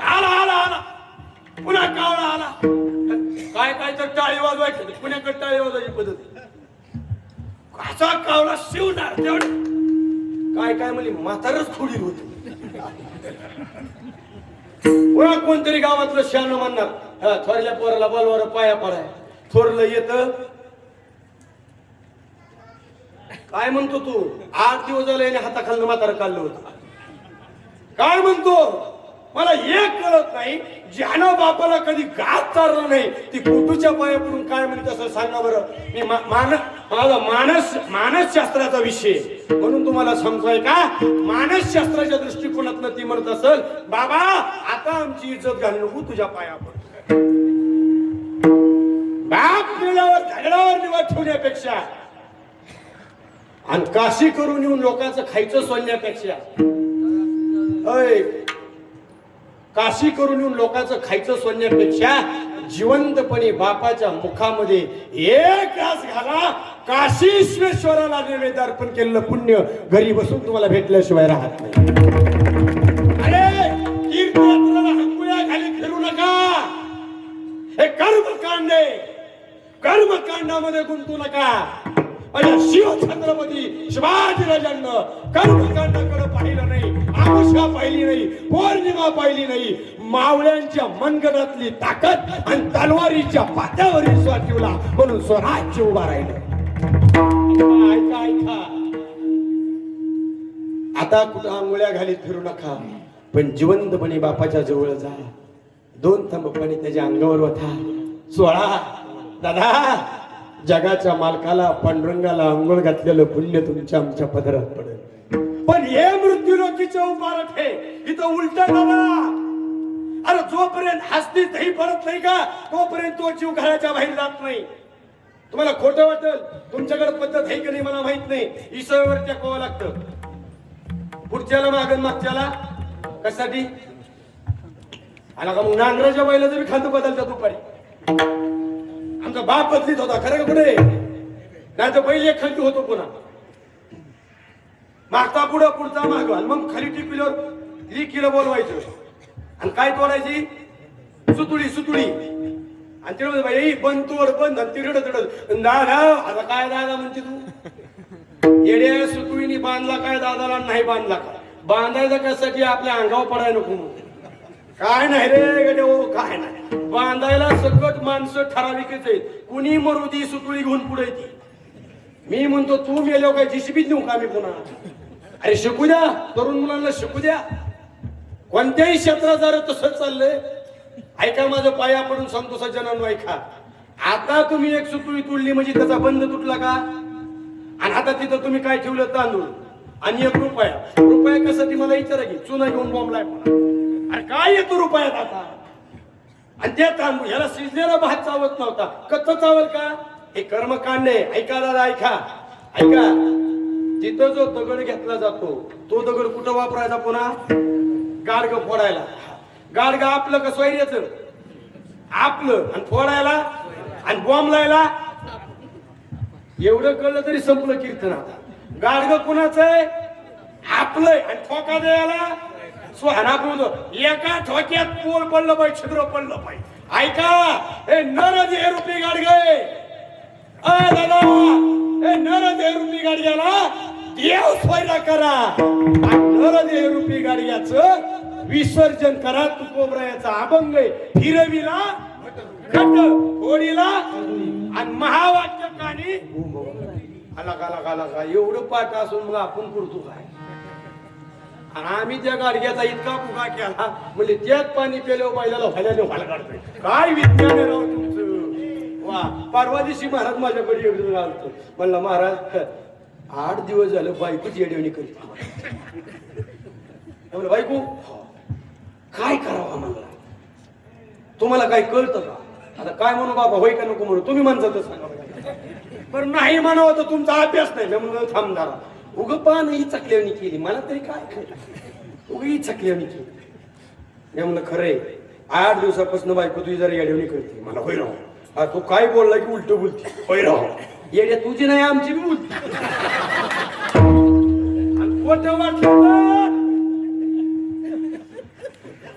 आला आला आला, पुन्हा कावळा आला. काय काय तर टाळी वाजवायची, पुण्याकडे टाळी वाजवायची पद्धत. असा कावळा शिवणार तेवढे काय काय म्हणजे म्हातारच खोडी होती. पुन्हा कोणतरी गावातलं शहाणं म्हणणार, थोरल्या पोराला बलवार पाया पडाय. थोरलं येत काय म्हणतो तू? 8 दिवस झाले हाताखालनं म्हातारं काढलं होतं. काय म्हणतो? मला एक कळत नाही, ज्यानं बापाला कधी गात चाललं नाही ती कुटूच्या पाया पडून काय म्हणत असं सांगा बरं. मी माझा मानसशास्त्राचा विषय म्हणून तुम्हाला सांगतोय का, मानसशास्त्राच्या दृष्टिकोनातून ती म्हणत असेल, बाबा आता आमची इज्जत घालू नको, तुझ्या पाया पड. बाप मेल्यावर दगडावर निवास ठेवण्यापेक्षा आणि काशी करून येऊन लोकांचं खायचं सोडण्यापेक्षा, काशी करून येऊन लोकांचं खायचं सोडण्यापेक्षा जिवंतपणे बापाच्या मुखामध्ये एक घास घाला. काशीश्वेश्वराला नैवेद्य अर्पण केलेलं पुण्य घरी बसून तुम्हाला भेटल्याशिवाय राहत नाही. अरे तीर्थयात्रेला हंगुळ्या खाली फिरू नका. हे कर्मकांड आहे, कर्मकांडामध्ये गुंतू नका. शिव छत्रपती शिवाजीराजांना कर्मकांडाकडे पाहिलं नाही, आमुषा पाहिली नाही, पौर्णिमा पाहिली नाही. मावळ्यांच्या मनगटातली ताकद आणि तलवारीच्या पात्यावर विश्वास ठेवला म्हणून स्वराज्य उभा राहिलं. ऐका ऐका, आता कुठं आंघोळ्या घालीत फिरू नका, पण जिवंतपणे बापाच्या जवळ जा. 2 थंब पाणी त्याच्या अंगावर वथा. सोळा दादा, जगाच्या मालकाला पांडुरंगाला अंघोळ घातलेलं पुण्य तुमच्या आमच्या पदरात पडेल. पण हे मृत्यू लोकीचं उपारत हे इथं उलट झाला. अरे जोपर्यंत हस्ती दही पडत नाही का तोपर्यंत तो जीव घराच्या बाहेर जात नाही. तुम्हाला खोटं वाटेल, तुमच्याकडे पद्धत आहे की नाही मला माहित नाही. ईश्वरावर टेकवावं लागतं. पुढच्याला मागण मागच्याला कशासाठी आला का? मग नांगराच्या बैला जरी खांद बदलतात दुपारी. आमचा बाप बदलीत होता खरं का? कुठे नाही तर पहिले एक खंती होतो, पुन्हा मागता पुढं पुढचा माग, मग खाली टिपिल्यावर लिकीला बोलवायचं आणि काय तोडायची? सुतुळी सुतुळी. आणि ते बाई बंद तोड बंद, आणि तिरड तिरड दादा. आता काय दादा म्हणते तू? येड्या सुतुळीनी बांधला काय दादाला? नाही बांधला काय? बांधायचा कशासाठी? आपल्या अंगावर पडायला नको. काय नाही रे गडे, काय नाही. बांधायला सकट माणसं ठराविकच आहेत. कुणी मरू दी, सुतुळी घेऊन पुढे ती. मी म्हणतो तू मेलो काय जिसीबीत नेऊ का मी पुन्हा? अरे शिकू द्या, तरुण मुलांना शिकू द्या. कोणत्याही क्षेत्रात जर तसंच चाललंय. ऐका, माझं पाया पडून सांगतो सज्जनांनो, ऐका. आता तुम्ही एक सुतुळी तुडली म्हणजे त्याचा बंद तुटला का? आणि आता तिथं तुम्ही काय ठेवलं? तांदूळ आणि 1 रुपया. रुपया कशासाठी मला विचारा की? चुना घेऊन बॉम्बलाय. अरे काय येतो रुपयात आता? आणि त्या तांदूळ ह्याला शिजलेला भात चावत नव्हता, कच्चा चावल का? हे कर्मकांड आहे. ऐका दादा, ऐका ऐका. तिथं जो दगड घेतला जातो तो दगड कुठं वापरायचा? पुन्हा गाडग फोडायला. गाडग आपलं का सोयऱ्याचं? आपलं. आणि फोडायला आणि बॉम्ब लायला. एवढं कळलं तरी संपलं कीर्तन. आता गाडग कुणाचं आहे? आपलंय. आणि ठोका द्यायला स्वाना बोलतो. एका ठोक्यात पोळ पडलं पाहिजे, छिद्र पडलं पाहिजे. ऐका, हे नर देह रूपी गाडगे, दादा, हे नर देह रूपी गाडग्याला देव स्वैरा करा. नर देह रूपी गाडग्याचं विसर्जन करा. तुकोबरायाचा अभंग हिरवीला खट होडीला आणि महावाक्य कानी आला का. एवढं पाठ असून मग आपण करतो काय? आणि आम्ही त्या गाडग्याचा इतका पुगा केला म्हणजे त्यात पाणी पेल्यावर बैलाला व्हायला व्हायला काढतोय. काय विज्ञान आहे राव तुमचं. वा परवा दिवशी महाराज माझ्याकडे येऊन आलतो. म्हणलं महाराज 8 दिवस झालं बायकोची येडवणी करते. म्हणलं बायको काय करावं मला, तुम्हाला काय कळतं का? आता काय म्हणू बाबा, होय का नको म्हणू, तुम्ही म्हणता सांगा. पण नाही म्हणावं तर तुमचा अभ्यास नाही. मी म्हणलं थांब जरा, उग पान ही चकलेवणी केली मला तरी काय, उग ही चकलेवणी केली. मी म्हणलं खरंय 8 दिवसापासून बायको तुझी जरा येडवणी करते. मला होय राव, तू काय बोलला की उलट बोलते. होय राव, येड्या तुझी नाही आमची बी बोलते. आणि खोटं वाटलं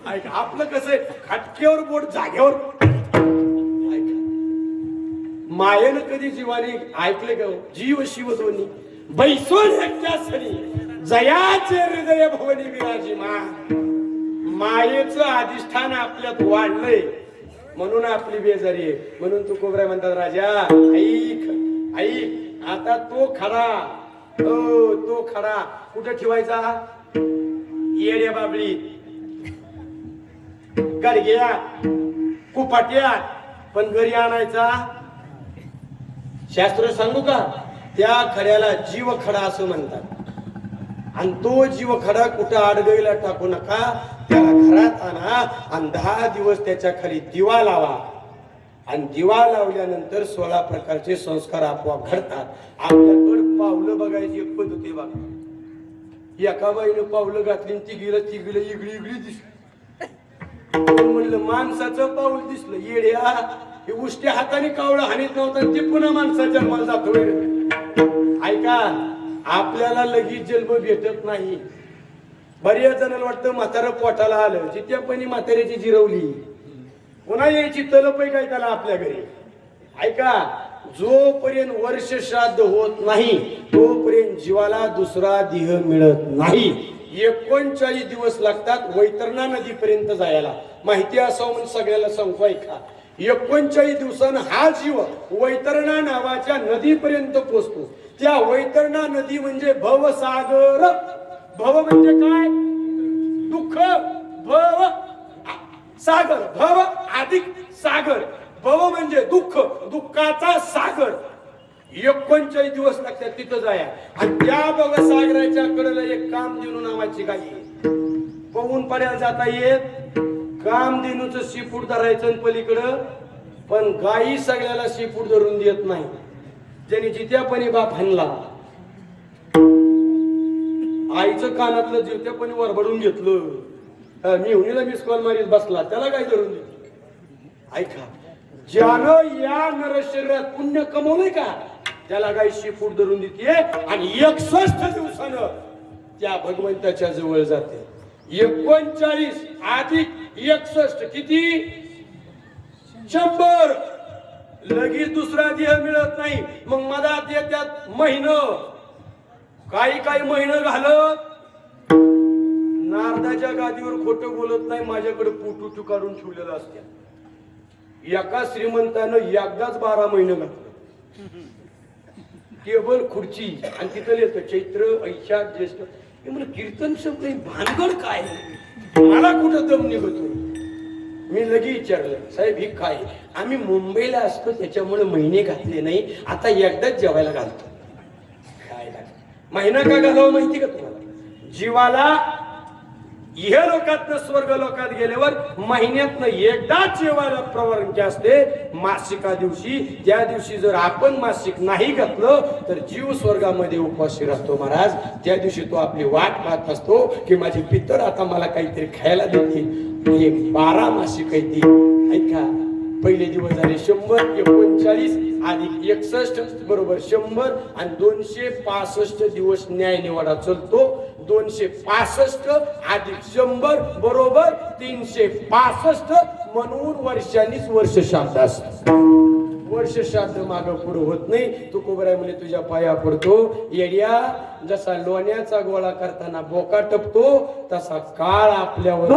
ऐका, आपलं कसं आहे खटक्यावर बोट जाग्यावर. मायेनं कधी जीवानी ऐकले का? जीव शिवधोनी बैसोन सरी जयाचे हृदय भवनी विराजी मा. मायेचं अधिष्ठान आपल्यात वाढलंय म्हणून आपली बेजारी आहे. म्हणून तू कोबरा म्हणतात राजा ऐक ऐक, आता तो खरा, तो खरा कुठं ठेवायचा? येड्या बाबळी गाडग्या कुपाट्यात, पण घरी आणायचा. शास्त्र सांगू का? त्या खड्याला जीव खडा असं म्हणतात. आणि तो जीव खडा कुठं आडगळीला टाकू नका, त्याला घरात आणा आणि 10 दिवस त्याच्या खाली दिवा लावा. आणि दिवा लावल्यानंतर 16 प्रकारचे संस्कार आपोआप घडतात. आपल्याकडे पावलं बघायची एक पद्धत आहे बघा. एका बाईनं पावलं घातली ती गेलं इगडी इगडी दिसली. म्हणलं माणसाचं पाऊल दिसलं. येड्या, हे उष्ट्या हाताने कावळं हानीत नव्हतं ते पुन्हा माणसाच्या जन्माला जातो. ऐका, आपल्याला लगेच जन्म भेटत नाही. बऱ्याच जणांना वाटतं म्हातारं पोटाला आलं, जित्यापणी म्हाताऱ्याची जिरवली पुन्हा यायची तलप आहे काय त्याला आपल्या घरी. ऐका, जोपर्यंत वर्ष श्राद्ध होत नाही तोपर्यंत जीवाला दुसरा देह मिळत नाही. 39 दिवस लागतात वैतरणा नदीपर्यंत जायला. माहिती असावं म्हणून सगळ्याला सांगतो ऐका. 39 दिवसानं हा जीव वैतरणा नावाच्या नदीपर्यंत पोहोचतो. त्या वैतरणा नदी म्हणजे भवसागर. भव म्हणजे काय? दुःख. भव सागर, भव अधिक सागर. भव म्हणजे दुःख, दुःखाचा सागर. 39 दिवस लागतात तिथं जाया. आणि त्या भवसागराच्या कडेला एक कामधेनू नावाची गाय आहे. पवून पड्याला जाता येत. कामधेनूचं सीफूड धरायचं पलीकडं, पण गायी सगळ्याला सीफूड धरून देत नाही. ज्याने जित्यापणी बाप हाणला, आईचं कानातलं जित्यापणी वरबडून घेतलं, मिहुनीला मिस कॉल मारीत बसला, त्याला काय धरून देत. ऐका, ज्यानं या नर शरीरात पुण्य कमवलंय का त्याला गाय सीफूड धरून देते आणि 61 दिवसानं त्या भगवंताच्या जवळ जाते. 39 अधिक 61 किती? 100. लगेच दुसरा देह मिळत नाही. मग मधात येत्यात महिनं. काही महिनं घालत नारदाच्या गादीवर खोटं बोलत नाही. माझ्याकडे पुटू काढून ठेवलेलं असते. एका श्रीमंतानं एकदाच 12 महिने घातलं. टेबल खुर्ची आणि तिथं येतं चैत्र ऐशात ज्येष्ठ. म्हणलं कीर्तन शब्द भानगड काय? मला कुठं दम निघतो. मी लगे विचारलं, साहेब ही काय? आम्ही मुंबईला असतो त्याच्यामुळे महिने घातले नाही, आता एकदाच जेवायला घालतो. काय महिना का घालावं माहिती का तुम्हाला? जीवाला इह लोकातनं स्वर्ग लोकात गेल्यावर महिन्यातनं एकदाच जेवायला प्रवृत्ती असते, मासिका दिवशी. त्या दिवशी जर आपण मासिक नाही घातलं तर जीव स्वर्गामध्ये उपाशी राहतो महाराज. त्या दिवशी तो आपली वाट पाहत असतो की माझी पितर आता मला काहीतरी खायला देते. 12 मासिक आहे ती. ऐका, पहिले दिवस झाले 100, 39 अधिक 61 बरोबर 100 आणि 265 दिवस न्याय निवाडा चालतो. 265 अधिक 100 बरोबर 365 म्हणून वर्षांनीच वर्ष श्राद्ध असत. वर्ष श्राद्ध माग पुढे होत नाही. तू कोबराय म्हणे तुझ्या पाया पडतो. येड्या, जसा लोण्याचा गोळा करताना बोका टपतो तसा काळ आपल्यावर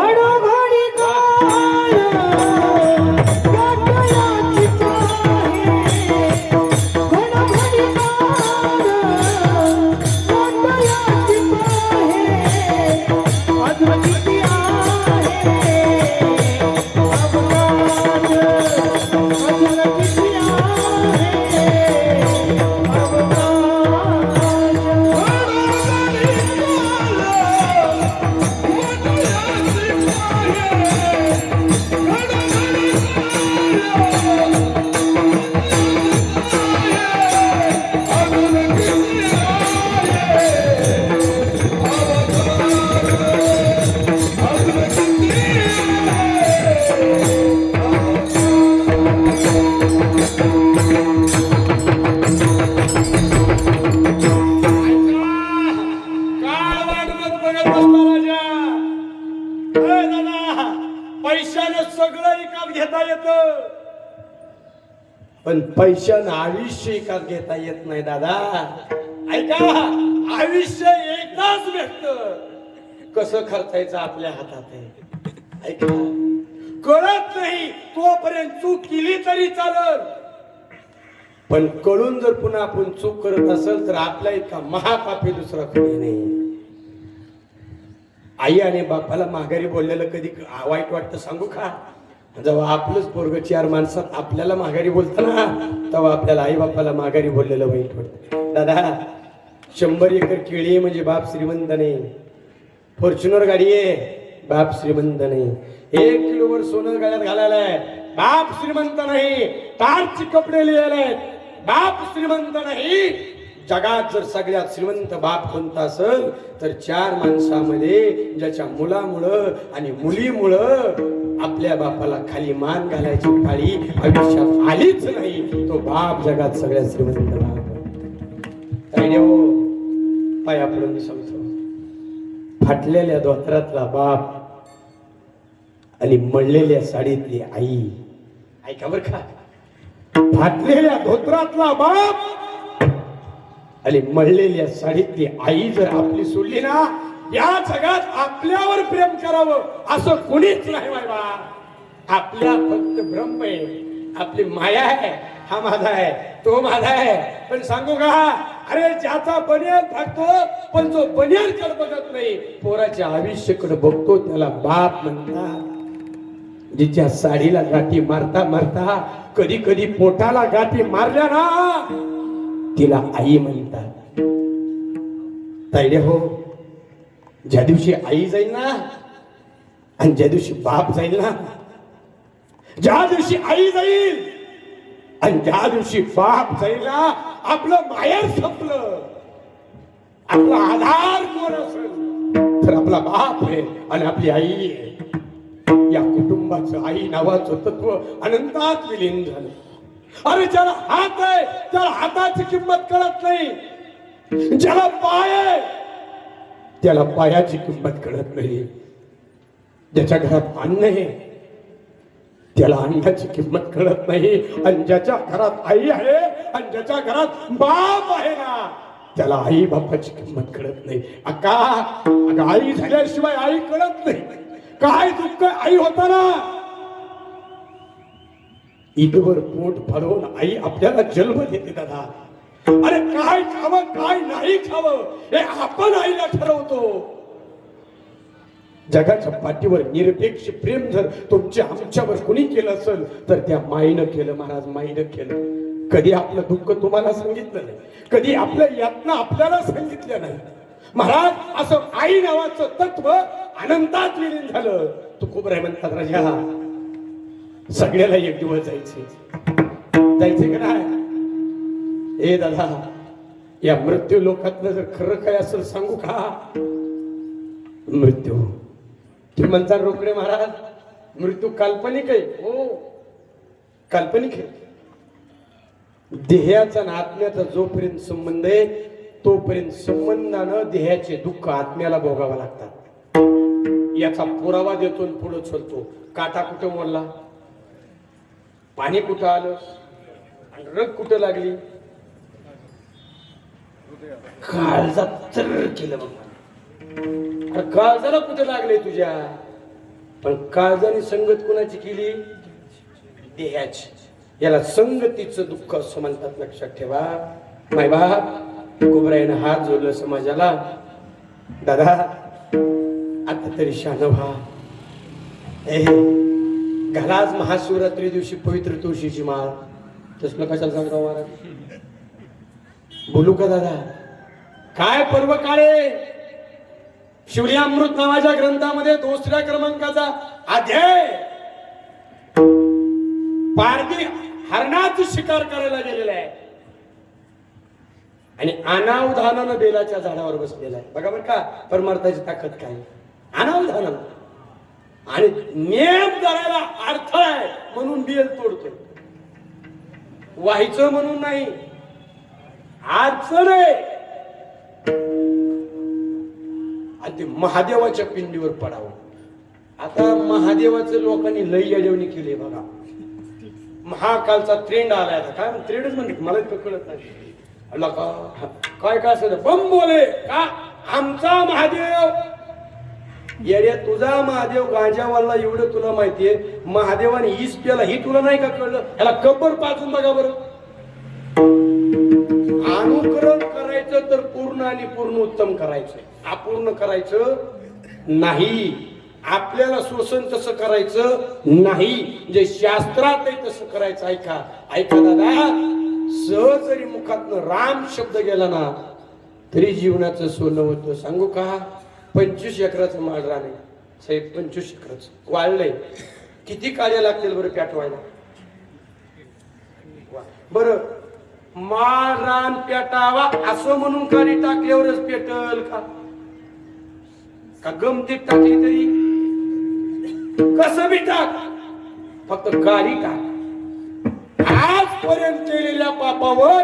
सगळं एकात घेता येतं, पण पैशानं आयुष्य एकात घेता येत नाही दादा. ऐका, आयुष्य एकदाच भेटत, कसं खर्चायचं आपल्या हातात आहे. ऐका, कळत नाही तोपर्यंत चूक केली तरी चालल, पण कळून जर पुन्हा आपण चूक करत असेल तर आपल्या इतका महापापी दुसरा कोणी नाही. आई आणि बापाला माघारी बोललेलं कधी वाईट वाटतं सांगू का? जेव्हा आपलंच पोरग चार माणसात आपल्याला माघारी बोलतं ना, तेव्हा आपल्याला आई बापाला माघारी बोललेलं वाईट वाटतं. दादा, 100 एकर केळी आहे म्हणजे बाप श्रीमंत नाही, फॉर्च्युनर गाडी आहे बाप श्रीमंत नाही, 1 किलोवर सोनं गळ्यात घालायला आहे बाप श्रीमंत नाही, टारचे कपडे लिहायला बाप श्रीमंत नाही. जगात जर सगळ्यात श्रीमंत बाप कोणता असेल तर 4 माणसामध्ये ज्याच्या मुलामुळं आणि मुलीमुळं आपल्या बापाला खाली मान घालायची पाळी आयुष्यात आलीच नाही, तो बाप जगात सगळ्यात श्रीमंत बाप. पाया पडून सांगतो, फाटलेल्या धोत्रातला बाप आणि मळलेल्या साडीतली आई. ऐका बर का, फाटलेल्या धोत्रातला बाप आणि मळलेल्या साडीतली आई जर आपली सोडली ना, या जगात आपल्यावर प्रेम करावं असं कोणीच नाही बाबा. आपल्या फक्त ब्रह्म आहे, आपली माया आहे, हा माझा आहे तो माझा आहे. पण सांगू का, अरे ज्याचा बनियान फाटतो पण जो बनियान कडे बघत नाही, पोराच्या आयुष्याकडे बघतो त्याला बाप म्हणतात. जिच्या साडीला गाठी मारता मारता कधी कधी पोटाला गाठी मारल्या ना, तिला आई म्हणतात. ताईडे हो, ज्या दिवशी आई जाईल ना आणि ज्या दिवशी बाप जाईल ना, ज्या दिवशी आई जाईल आणि ज्या दिवशी बाप जाईल ना, आपलं माहेर संपलं. आपला आधार कोण असेल तर आपला बाप आहे आणि आपली आई आहे. या कुटुंबाचं आई नावाचं तत्व अनंतात विलीन झालं. अरे ज्याला हात आहे त्याला हाताची किंमत कळत नाही, ज्याला पाय आहे त्याला पायाची किंमत कळत नाही, ज्याच्या घरात अन्न आहे त्याला अन्नाची किंमत कळत नाही, आणि ज्याच्या घरात आई आहे आणि ज्याच्या घरात बाप आहे ना, त्याला आई बापाची किंमत कळत नाही. अगं आई झाल्याशिवाय आई कळत नाही. काय दुःख आई होताना ईदवर पोट भरून आई आपल्याला जन्म देते दादा. अरे काय खावं काय नाही खावं हे आपण आईला ठरवतो. जगाच्या पाठीवर निरपेक्ष प्रेम जर तुमच्या आमच्यावर कोणी केलं असेल तर त्या माईनं केलं महाराज, माईनं केलं. कधी आपलं दुःख तुम्हाला सांगितलं नाही, कधी आपल्या यातना आपल्याला सांगितलं नाही महाराज. असं आई नावाचं तत्व अनंतात विलीन झालं. तुकोबराय म्हणतात, राजा सगळ्याला एक दिवस जायचे का नाही? ए दादा, या मृत्यू लोकातलं जर खरं काय असेल सांगू का? मृत्यू तुम्ही म्हणता रोकडे महाराज, मृत्यू काल्पनिक आहे. हो काल्पनिक आहे. देहाचा आणि आत्म्याचा जोपर्यंत संबंध आहे तोपर्यंत संबंधानं देहाचे दुःख आत्म्याला भोगावं लागतात. याचा पुरावा देतो पुढे चलतो. काटा कुठं मोडला, पाणी कुठं आलं, रग कुठं लागली, काळजात तर केलं बघ. काळजाला कुठं लागले तुझ्या, पण काळजाने संगत कुणाची केली? देहाची. याला संगतीचं दुःख असं म्हणतात, लक्षात ठेवा. माय बाप तुकोबरायनं हात जोडलं समाजाला. दादा आता तरी शान व्हा. घाला आज महाशिवरात्री दिवशी पवित्र तुळशीची माळ. तसलं कशाला सांगतो महाराज? बोलू का दादा? काय पर्व काळे शिवलीअमृत नावाच्या ग्रंथामध्ये 2ऱ्या क्रमांकाचा अध्याय, पारधी हरणाची शिकार करायला गेलेला आहे आणि अनावधानानं बेलाच्या झाडावर बसलेला आहे. बघा बरं का परमार्थाची ताकद काय. अनावधानानं आणि नेम धरायला अर्थ आहे म्हणून बेल तोडतोय, व्हायचं म्हणून नाही. अडचण आहे आणि ते महादेवाच्या पिंडीवर पडावं. आता महादेवाचं लोकांनी लई अडवणी केली बघा. महाकालचा ट्रेंड आलाय आता. काय ट्रेंडच म्हणते मला कळत नाही. अल्ला का काय काय असं बम बोले का आमचा महादेव येड्या तुझा महादेव गांजावाला एवढं तुला माहितीये. महादेवाने ईस प्याला ही तुला नाही का कळलं. याला कब्बर पाचून बघा बरं. अनुकरण करायचं तर पूर्ण आणि पूर्ण उत्तम करायचं. अपूर्ण करायचं नाही. आपल्याला शोषण तसं करायचं नाही. जे शास्त्रात आहे तसं करायचं. ऐका ऐका दादा, सहज जरी मुखातनं राम शब्द गेला ना तरी जीवनाचं सोनं होतं. सांगू का 25 एकराचं माळ राणे साहेब. 25 एकराचं वाळलंय. किती काळ्या लागतील बरं पेटवायला. बरं माळ रान पेटावा असं म्हणून काळी टाकल्यावरच पेटल का गमतीत टाकली तरी कसं बी टाक फक्त काळी टाक. आजपर्यंत केलेल्या पापावर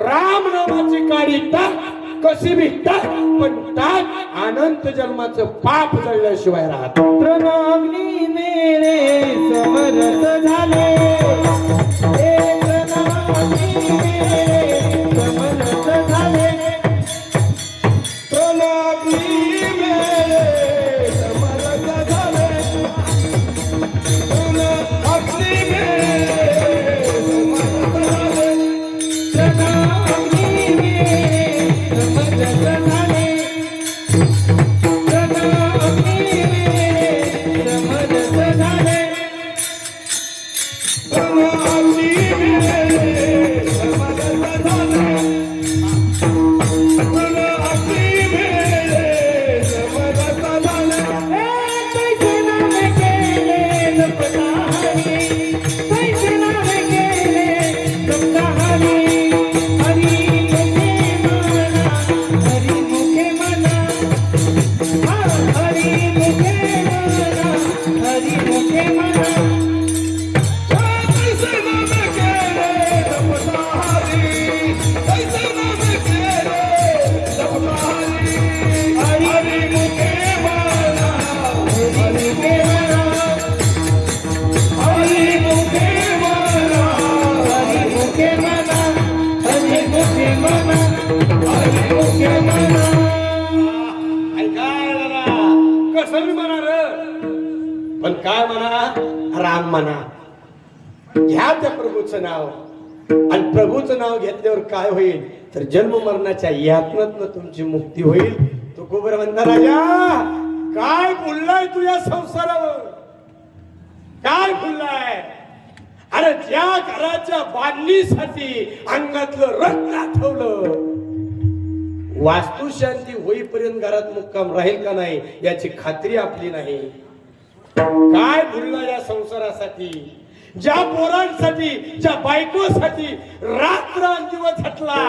राम नामाची काळी टाक. कशी बी टाक पण टाक. अनंत जन्माचं पाप जळल्याशिवाय राहत. प्रणवनी मेरे समरस झाले. पण काय म्हणा राम म्हणा. घ्या त्या प्रभूचं नाव. आणि प्रभूचं नाव घेतल्यावर काय होईल तर जन्म मरणाच्या यातनातनं तुमची मुक्ती होईल. तो कुबर म्हणता राजा काय बोललाय तू या संसारावर. काय बोललाय. अरे ज्या घराच्या बांधणीसाठी अंगातलं रक्त आठवलं वास्तुशांती होईपर्यंत घरात मुक्काम राहील का नाही याची खात्री आपली नाही. काय भुलला या संसारासाठी. ज्या पोरांसाठी ज्या बायकोसाठी रात्र दिवस हटला.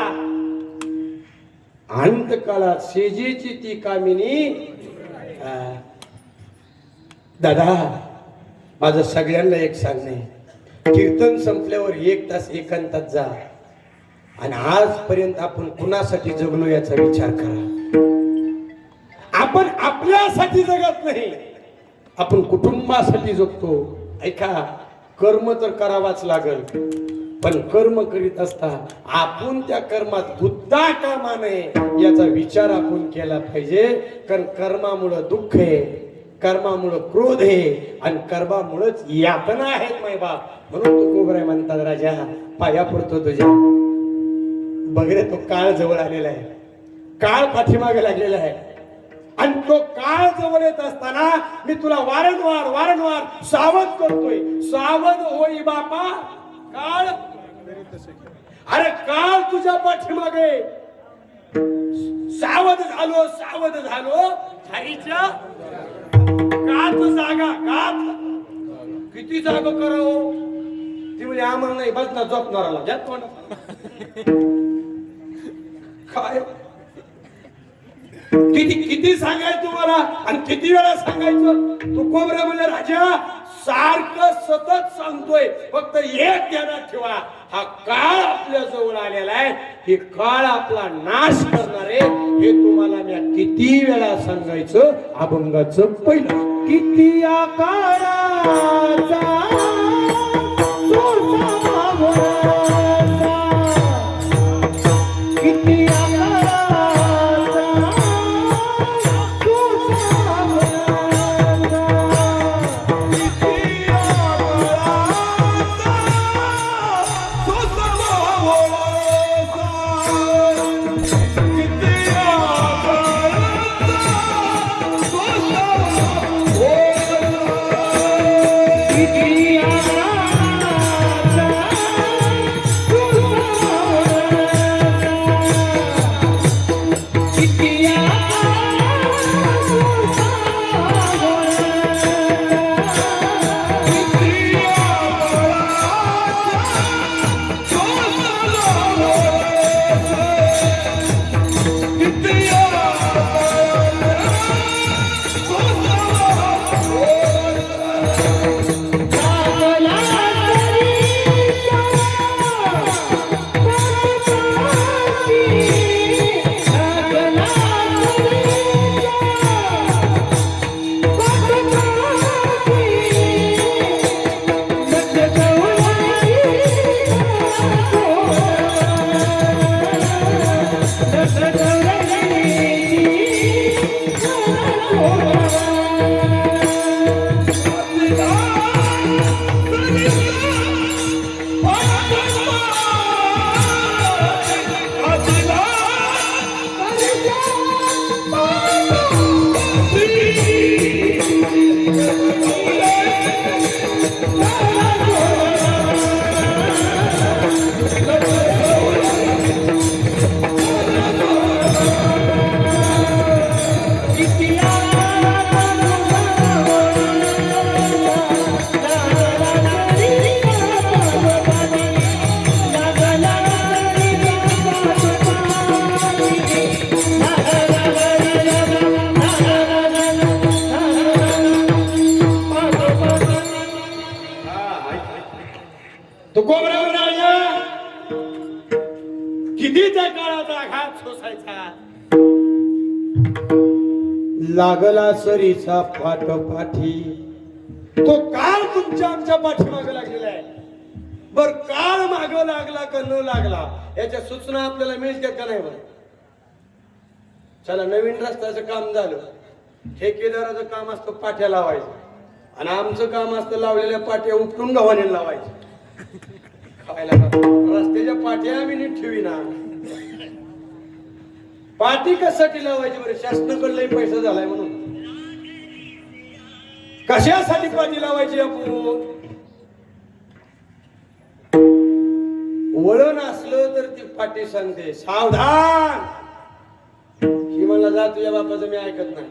अंतकाळात शेजेची ती कामिनी. दादा माझं सगळ्यांना एक सांगणे. कीर्तन संपल्यावर 1 तास एकांतात जा आणि आजपर्यंत आपण कुणासाठी जगलो याचा विचार करा. आपण आपल्यासाठी जगत नाही. आपण कुटुंबासाठी जगतो. ऐका कर्म तर करावाच लागल पण कर्म करीत असता आपण त्या कर्मात गुद्दा कामा नये याचा विचार आपण केला पाहिजे. कारण कर्मामुळे दुःख आहे, कर्मामुळे क्रोध आहे आणि कर्मामुळेच यातना आहेत माय बाप. म्हणून तू कोबराय म्हणतात राजा पाया पडतो तुझ्या. बघ रे तो काळ जवळ आलेला आहे. काळ पाठीमागे लागलेला आहे आणि तो काळ जवळ येत असताना मी तुला वारंवार वारंवार सावध करतोय. सावध होई बापा काळ. अरे काळ तुझ्या पाठीमागे. सावध झालो हरीच्या गात जागा गात. किती जागा करावं ती म्हणजे आम्हाला नाही बसणार झोपणाराला जात कोण काय. किती किती सांगायचं तुम्हाला आणि किती वेळा सांगायचं. तू कोबरा म्हणजे राजा सारखं सतत सांगतोय, फक्त एक ध्यानात ठेवा, हा काळ आपल्या जवळ आलेला आहे, हे काळ आपला नाश करणार आहे. हे तुम्हाला मी किती वेळा सांगायचं अभंगाचं पहिलं. किती आकाराचा सोसा भोळाचा, किती आकाराचा सोसा भोळाचा, किती आकाराचा सोसा भोळाचा, किती आकाराचा सोसा तुकोबराव राजा किती त्या काळाचा घात सोसायचा. लागला सरीचा पाठोपाठी, तो काळ तुमच्या आमच्या पाठीमागे लागलेला आहे. बर काळ माग लागला का न लागला याच्या सूचना आपल्याला मिळतात का नाही बरं. चला, नवीन रस्त्याचं काम झालं, ठेकेदाराचं काम असतं पाट्या लावायचं, आणि आमचं काम असतं लावलेल्या पाट्या उपटून गव्हाणे लावायचं. खायला रस्त्याच्या पाट्या आम्ही नीट ठेवीना. पाटी कशासाठी लावायची बरं? शासनाकडलाही पैसा झालाय म्हणून. कशासाठी पाटी लावायची आपण? वळण असलं तर ती पाटी सांगते सावधान. ही म्हणला जा तुझ्या बापाचं मी ऐकत नाही,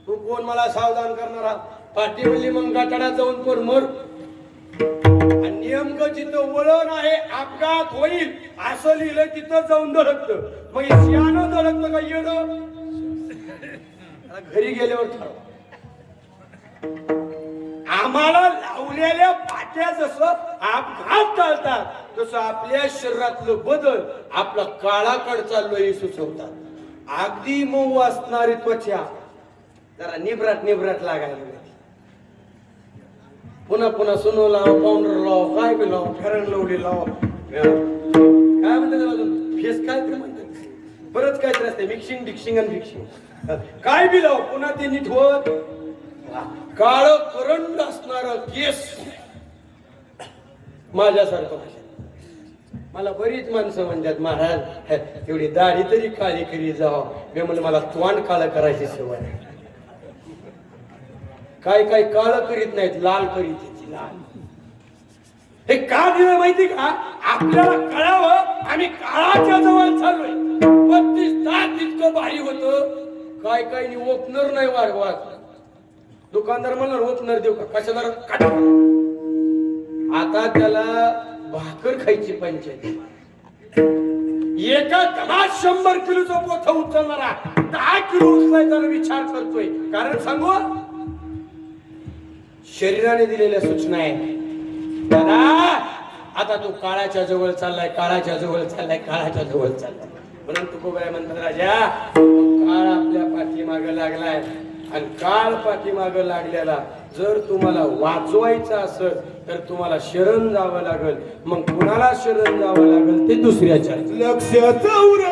तू कोण मला सावधान करणारा? पाटी म्हणली मग गाठाड्यात जाऊन कोण मर. नेमकं जिथं वळण आहे अपघात होईल असं लिहिलं तिथं जाऊन धडकत. मग शियानं धडकतं का येणं? घरी गेल्यावर ठरव. आम्हाला लावलेल्या पाट्या जसं अपघात टाळतात तसं आपल्या शरीरातलं बदल आपला काळाकडे चाललोय सुचवतात. अगदी मऊ असणारी त्वचा जरा निबराट निबराट लागायला लागली. पुन्हा पुन्हा सुनो लाव, पावडर लाव, काय बी लाव, फेरन लवली लाव, काय म्हणतात त्याला अजून फेस काय ते म्हणतात, बरंच काय असते मिक्सिंग डिक्सिंग आणि फिक्सिंग, काय बी लाव, पुन्हा ते नीट होत. काळ करंड असणार केस माझ्यासारखं. मला बरीच माणसं म्हणतात महाराज तेवढी दाढी तरी काळी करी जाव. मी म्हणलं मला तोंड काळ करायची सवय. काय काय काळ करीत नाहीत, लाल करीत येते, लाल. हे का दिलं माहिती का? आपल्याला कळावं आम्ही काळाच्या जवळ चाललोय. 32 तास इतकं भारी होतं. काय काय ओपनर नाही वाढवा. दुकानदार म्हणणार ओपनर देऊ का? कशाला? आता त्याला भाकर खायची पंचायत. एका दमात 100 किलोचा पोथा उचलणारा 10 किलो उचलायचा विचार करतोय. कारण सांगू, शरीराने दिलेल्या सूचना आहेत दादा. आता तू काळाच्या जवळ चाललाय, काळाच्या जवळ चाललाय, काळाच्या जवळ चाललाय. म्हणून तुकोबाई म्हणतात राजा, काळ आपल्या पाठीमागे लागलाय आणि काळ पाठीमागे लागलेला जर तुम्हाला वाचवायचं असेल तर तुम्हाला शरण जावं लागेल. मग कुणाला शरण जावं लागेल ते दुसऱ्याच्या. लक्ष 84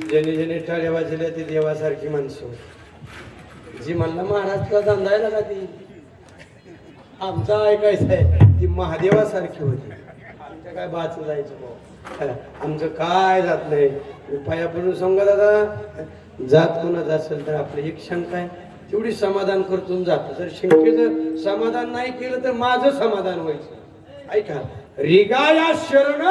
ज्याने ज्याने टाळ्या वाजल्या ती देवासारखी माणसं. जी म्हणला महाराजला धंदायला का ती आमचा ऐकायचं आहे ती महादेवासारखी होती. आमच्या काय बाच जायचं भाऊ. आमचं काय जात नाही. पायापडून सांगा दादा, जात कोणाचं असेल तर आपलं एक शंका आहे तेवढी समाधान करतून जात. जर शंकेचं समाधान नाही केलं तर माझं समाधान व्हायचं. ऐका, रिगाया शरण,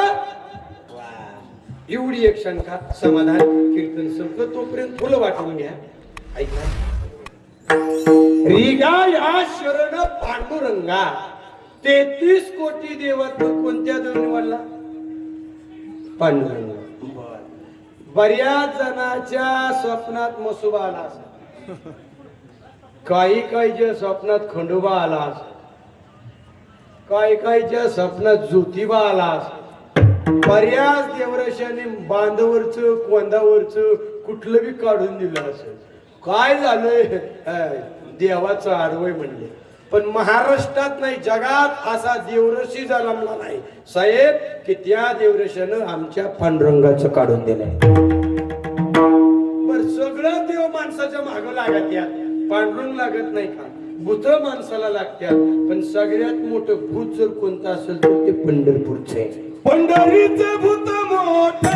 एवढी एक शंका, समाधान. कीर्तन संपलं तोपर्यंत फुलं वाटून घ्या. ऐका, रिगाया शरण पांडुरंगा, 33 कोटी देवात कोणत्या देव निवडला? पांडुरंग. बऱ्याच जणाच्या स्वप्नात मसुबा आला असेल, काहीच्या स्वप्नात खंडोबा आला असेल, काहीच्या स्वप्नात ज्योतिबा आला असेल. बऱ्याच देवरशाने बांधावरच कोंदावरच कुठलं बी काढून दिलं असेल. काय झालंय, देवाचं आडवय म्हणले. पण महाराष्ट्रात नाही, जगात असा देवरशी जन्मला नाही साहेब की त्या देवरशानं आमच्या पांडुरंगाचं काढून दिलंय. बर, सगळं देव माणसाच्या मागं लागत या, पांडुरंग लागत नाही का? भूत माणसाला लागतात, पण सगळ्यात मोठं भूत जर कोणतं असेल तर ते पंढरपूरचं आहे. पंढरीचं भूत मोठे,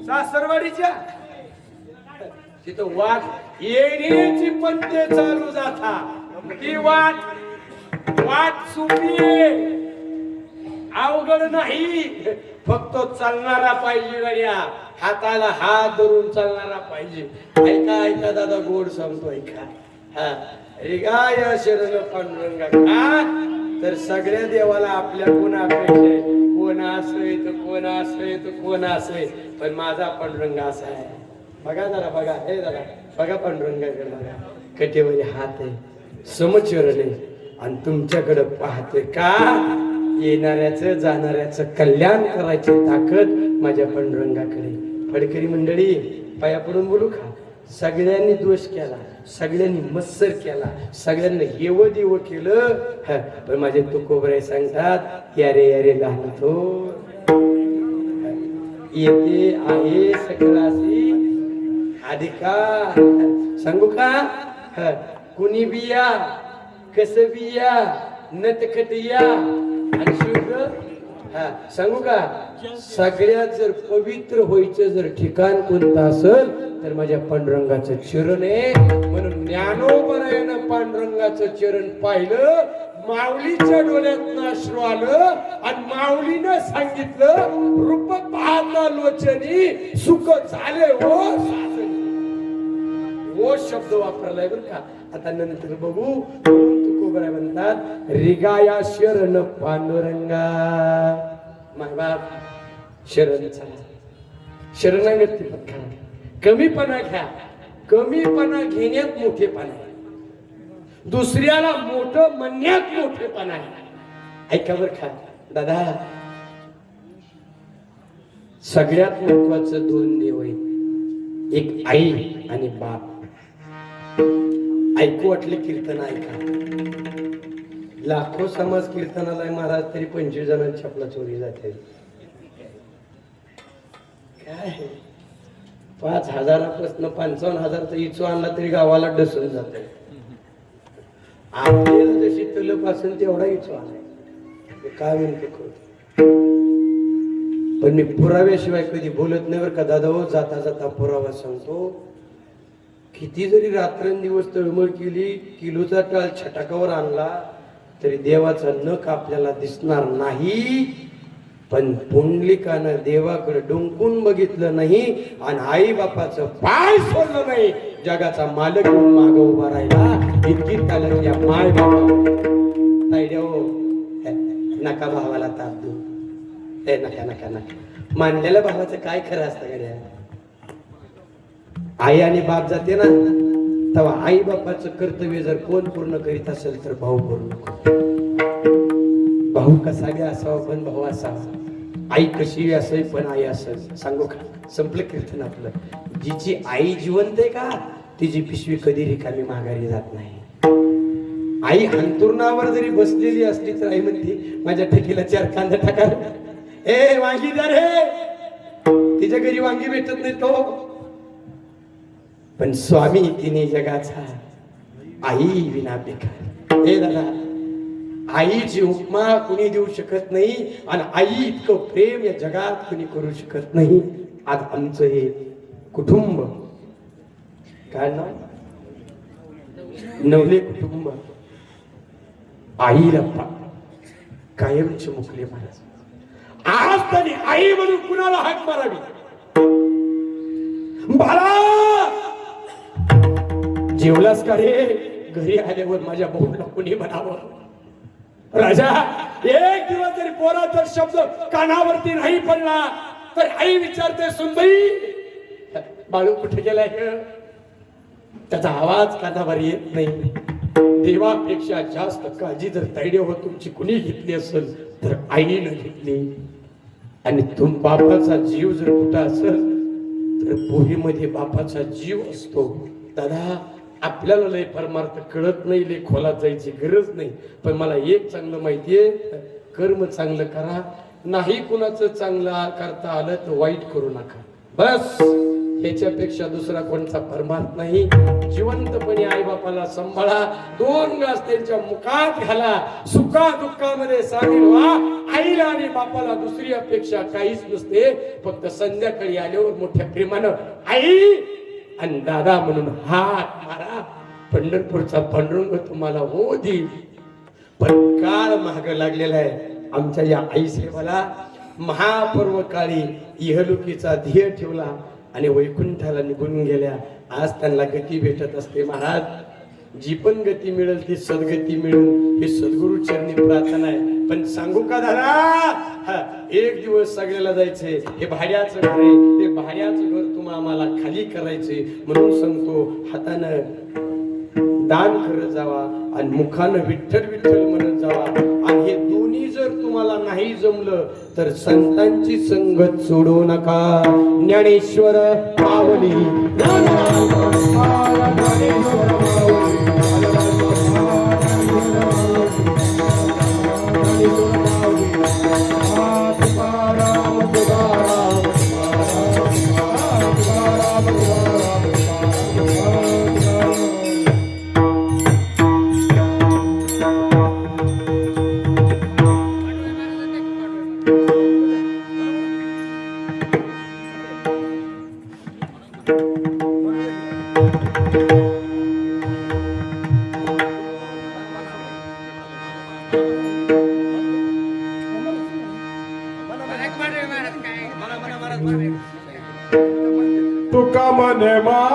सासरवाडीच्या तिथं वाट येण्याची पंते चालू जाता. ती वाट सोपी अवघड नाही, फक्त चालणारा पाहिजे गड्या, हाताला हात धरून चालणारा पाहिजे. ऐका दादा, गोड सांगतो ऐका. रिगाया शरण पांडुरंगा का, तर सगळ्या देवाला आपल्या कोण अपेक्षा आहे, कोण असय तर कोण असय तर कोण असय, पण माझा पांडुरंग असा आहे. बघा जरा, बघा हे जरा बघा, पांडुरंगाकडे बघा, कटेवरी हात आहे, समचरण आहे, आणि तुमच्याकडे पाहतोय का? येणाऱ्याचं जाणाऱ्याचं कल्याण करायची ताकद माझ्या पांडुरंगाकडे. फडकरी मंडळी, पाया पडून बोलू का? सगळ्यांनी दोष केला, सगळ्यांनी मत्सर केला, सगळ्यांनी हेव देव केलं, पण माझे तुकोबराय सांगतात, यारे यारे लहान थोर येते आहे सकळासी अधिकार. सांगू का? कुणी बिया, कस बिया, नटखटिया आणि शुद्ध. सांगू का? सगळ्यात जर पवित्र व्हायचं जर ठिकाण कोणतं असेल तर माझ्या पांडुरंगाचं चरण आहे. म्हणून ज्ञानोबरायानं पांडुरंगाचं चरण पाहिलं, माऊलीच्या डोळ्यात अश्रू आलं, आणि माऊलीनं सांगितलं, रूप पाहता लोचनी सुख झाले हो सासनी. वो शब्द वापरलाय बरं का. आता नंतर बघू. तुकोबराय म्हणतात, रिगाया शरण पांडुरंगा. माय बाप, शरणचा शरणागती पत्का. कमीपणा घ्या, कमीपणा घेण्यात मोठेपणा आहे, दुसऱ्याला मोठं म्हणण्यात मोठेपणा आहे. ऐका बरं का दादा, सगळ्यात महत्वाचं 2 देव आहेत, एक आई आणि बाप. ऐकू वाटले कीर्तन ऐका. लाखो समाज कीर्तनाला महाराज, तरी 25 जणांची आपला चोरी जाते. काय 5,000पासून 55,000 इचू आणला तरी गावाला डसून जात. आपल्याला जशी तलपासून तेवढा इचू आलाय. काय म्हणते पण मी पुराव्याशिवाय कधी बोलत नाही बरं का दादा. हो, जाता जाता पुरावा सांगतो. किती जरी रात्रंदिवस तळमळ केली, किलोचा टाळ छटाकावर आणला तरी देवाचा नख आपल्याला दिसणार नाही. पण पुंडलिकानं देवाकडे डुंकून बघितलं नाही आणि आई बापाचं पाय सोडलं नाही. जगाचा मालक म्हणून माग उभा राहिला. इतकी तालत या माय बाबा तायड्या. हो, नका भावाला ताप देऊ. नका नका नका. मानलेल्या भावाचं काय खरं असतं गड्या? आई आणि बाप जाते ना तेव्हा आई बापाचं कर्तव्य जर कोण पूर्ण करीत असेल तर भाऊ पूर्ण. भाऊ कसा बी असावा पण भाऊ असावा. आई कशी असेल पण आई असेल. सांगू का, संपलं कीर्तन आपलं. जिची आई जिवंत आहे का तिची पिशवी कधी रिकामी माघारी जात नाही. आई अंतुरणावर जरी बसलेली असली तर आई म्हणते माझ्या ठेकीला 4 कांदा टाका. ए वांगी द्या रे. तिच्या घरी वांगी भेटत नाही तो. पण स्वामी तिने जगाचा आई विना बेकार. हे दादा, आईची उपमा कुणी देऊ शकत नाही आणि आई इतकं प्रेम या जगात कुणी करू शकत नाही. आज आमचं हे कुटुंब काय नाव, नवले कुटुंब, आईला कायमचे मुकले महाराज. आज तरी आई म्हणून कुणाला हाक मारावी. बाळा जेवलास का रे. घरी आल्यावर माझ्या भाऊला कुणी म्हणावं. राजा एक दिवस जरी पोराचा शब्द कानावरती नाही पडला तर आई विचारते सुनबाई बाळू कुठे गेलाय. त्याचा आवाज कानावर येत नाही. देवापेक्षा जास्त काळजी जर ताईडेवर तुमची कुणी घेतली असेल तर आईनं घेतली. आणि तुम बापाचा जीव जर कुठं असेल तर पोरीमध्ये बापाचा जीव असतो. दादा आपल्याला लय परमार्थ कळत नाही, लय खोलात जायची गरज नाही. पण मला एक चांगलं माहितीये, कर्म चांगलं करा. नाही कुणाचं चांगलं करता आलं तर वाईट करू नका. बस ह्याच्यापेक्षा दुसरा कोणता परमार्थ नाही. जिवंतपणे आई बापाला सांभाळा. 2 घास त्यांच्या मुखात घाला. सुखा दुःखामध्ये सामील व्हा. आईला आणि बापाला दुसरी अपेक्षा काहीच नसते. फक्त संध्याकाळी आल्यावर मोठ्या प्रेमानं आई आणि दादा म्हणून हात मारा. पंढरपूरचा पांडुरंग तुम्हाला हो देईल. पण काळ महाग लागलेला आहे. आमच्या या आई सेवाला महापर्व काळी इहलोकीचा ध्येय ठेवला आणि वैकुंठाला निघून गेल्या. आज त्यांना गती भेटत असते. महाराज जी पण गती मिळेल ती सद्गती मिळेल ही सद्गुरु चरणी प्रार्थना आहे. पण सांगू का दादा, एक दिवस सगळ्याला जायचंय. हे भाड्याचं घर आहे. हे भाड्याचं घर तुम्हाला आम्हाला खाली करायचंय. म्हणून सांगतो हातानं दान करत जावा आणि मुखानं विठ्ठल विठ्ठल म्हणत जावा. आणि हे दोन्ही जर तुम्हाला नाही जमलं तर संतांची संगत सोडू नका. ज्ञानेश्वर माऊली तुका म्हणे मा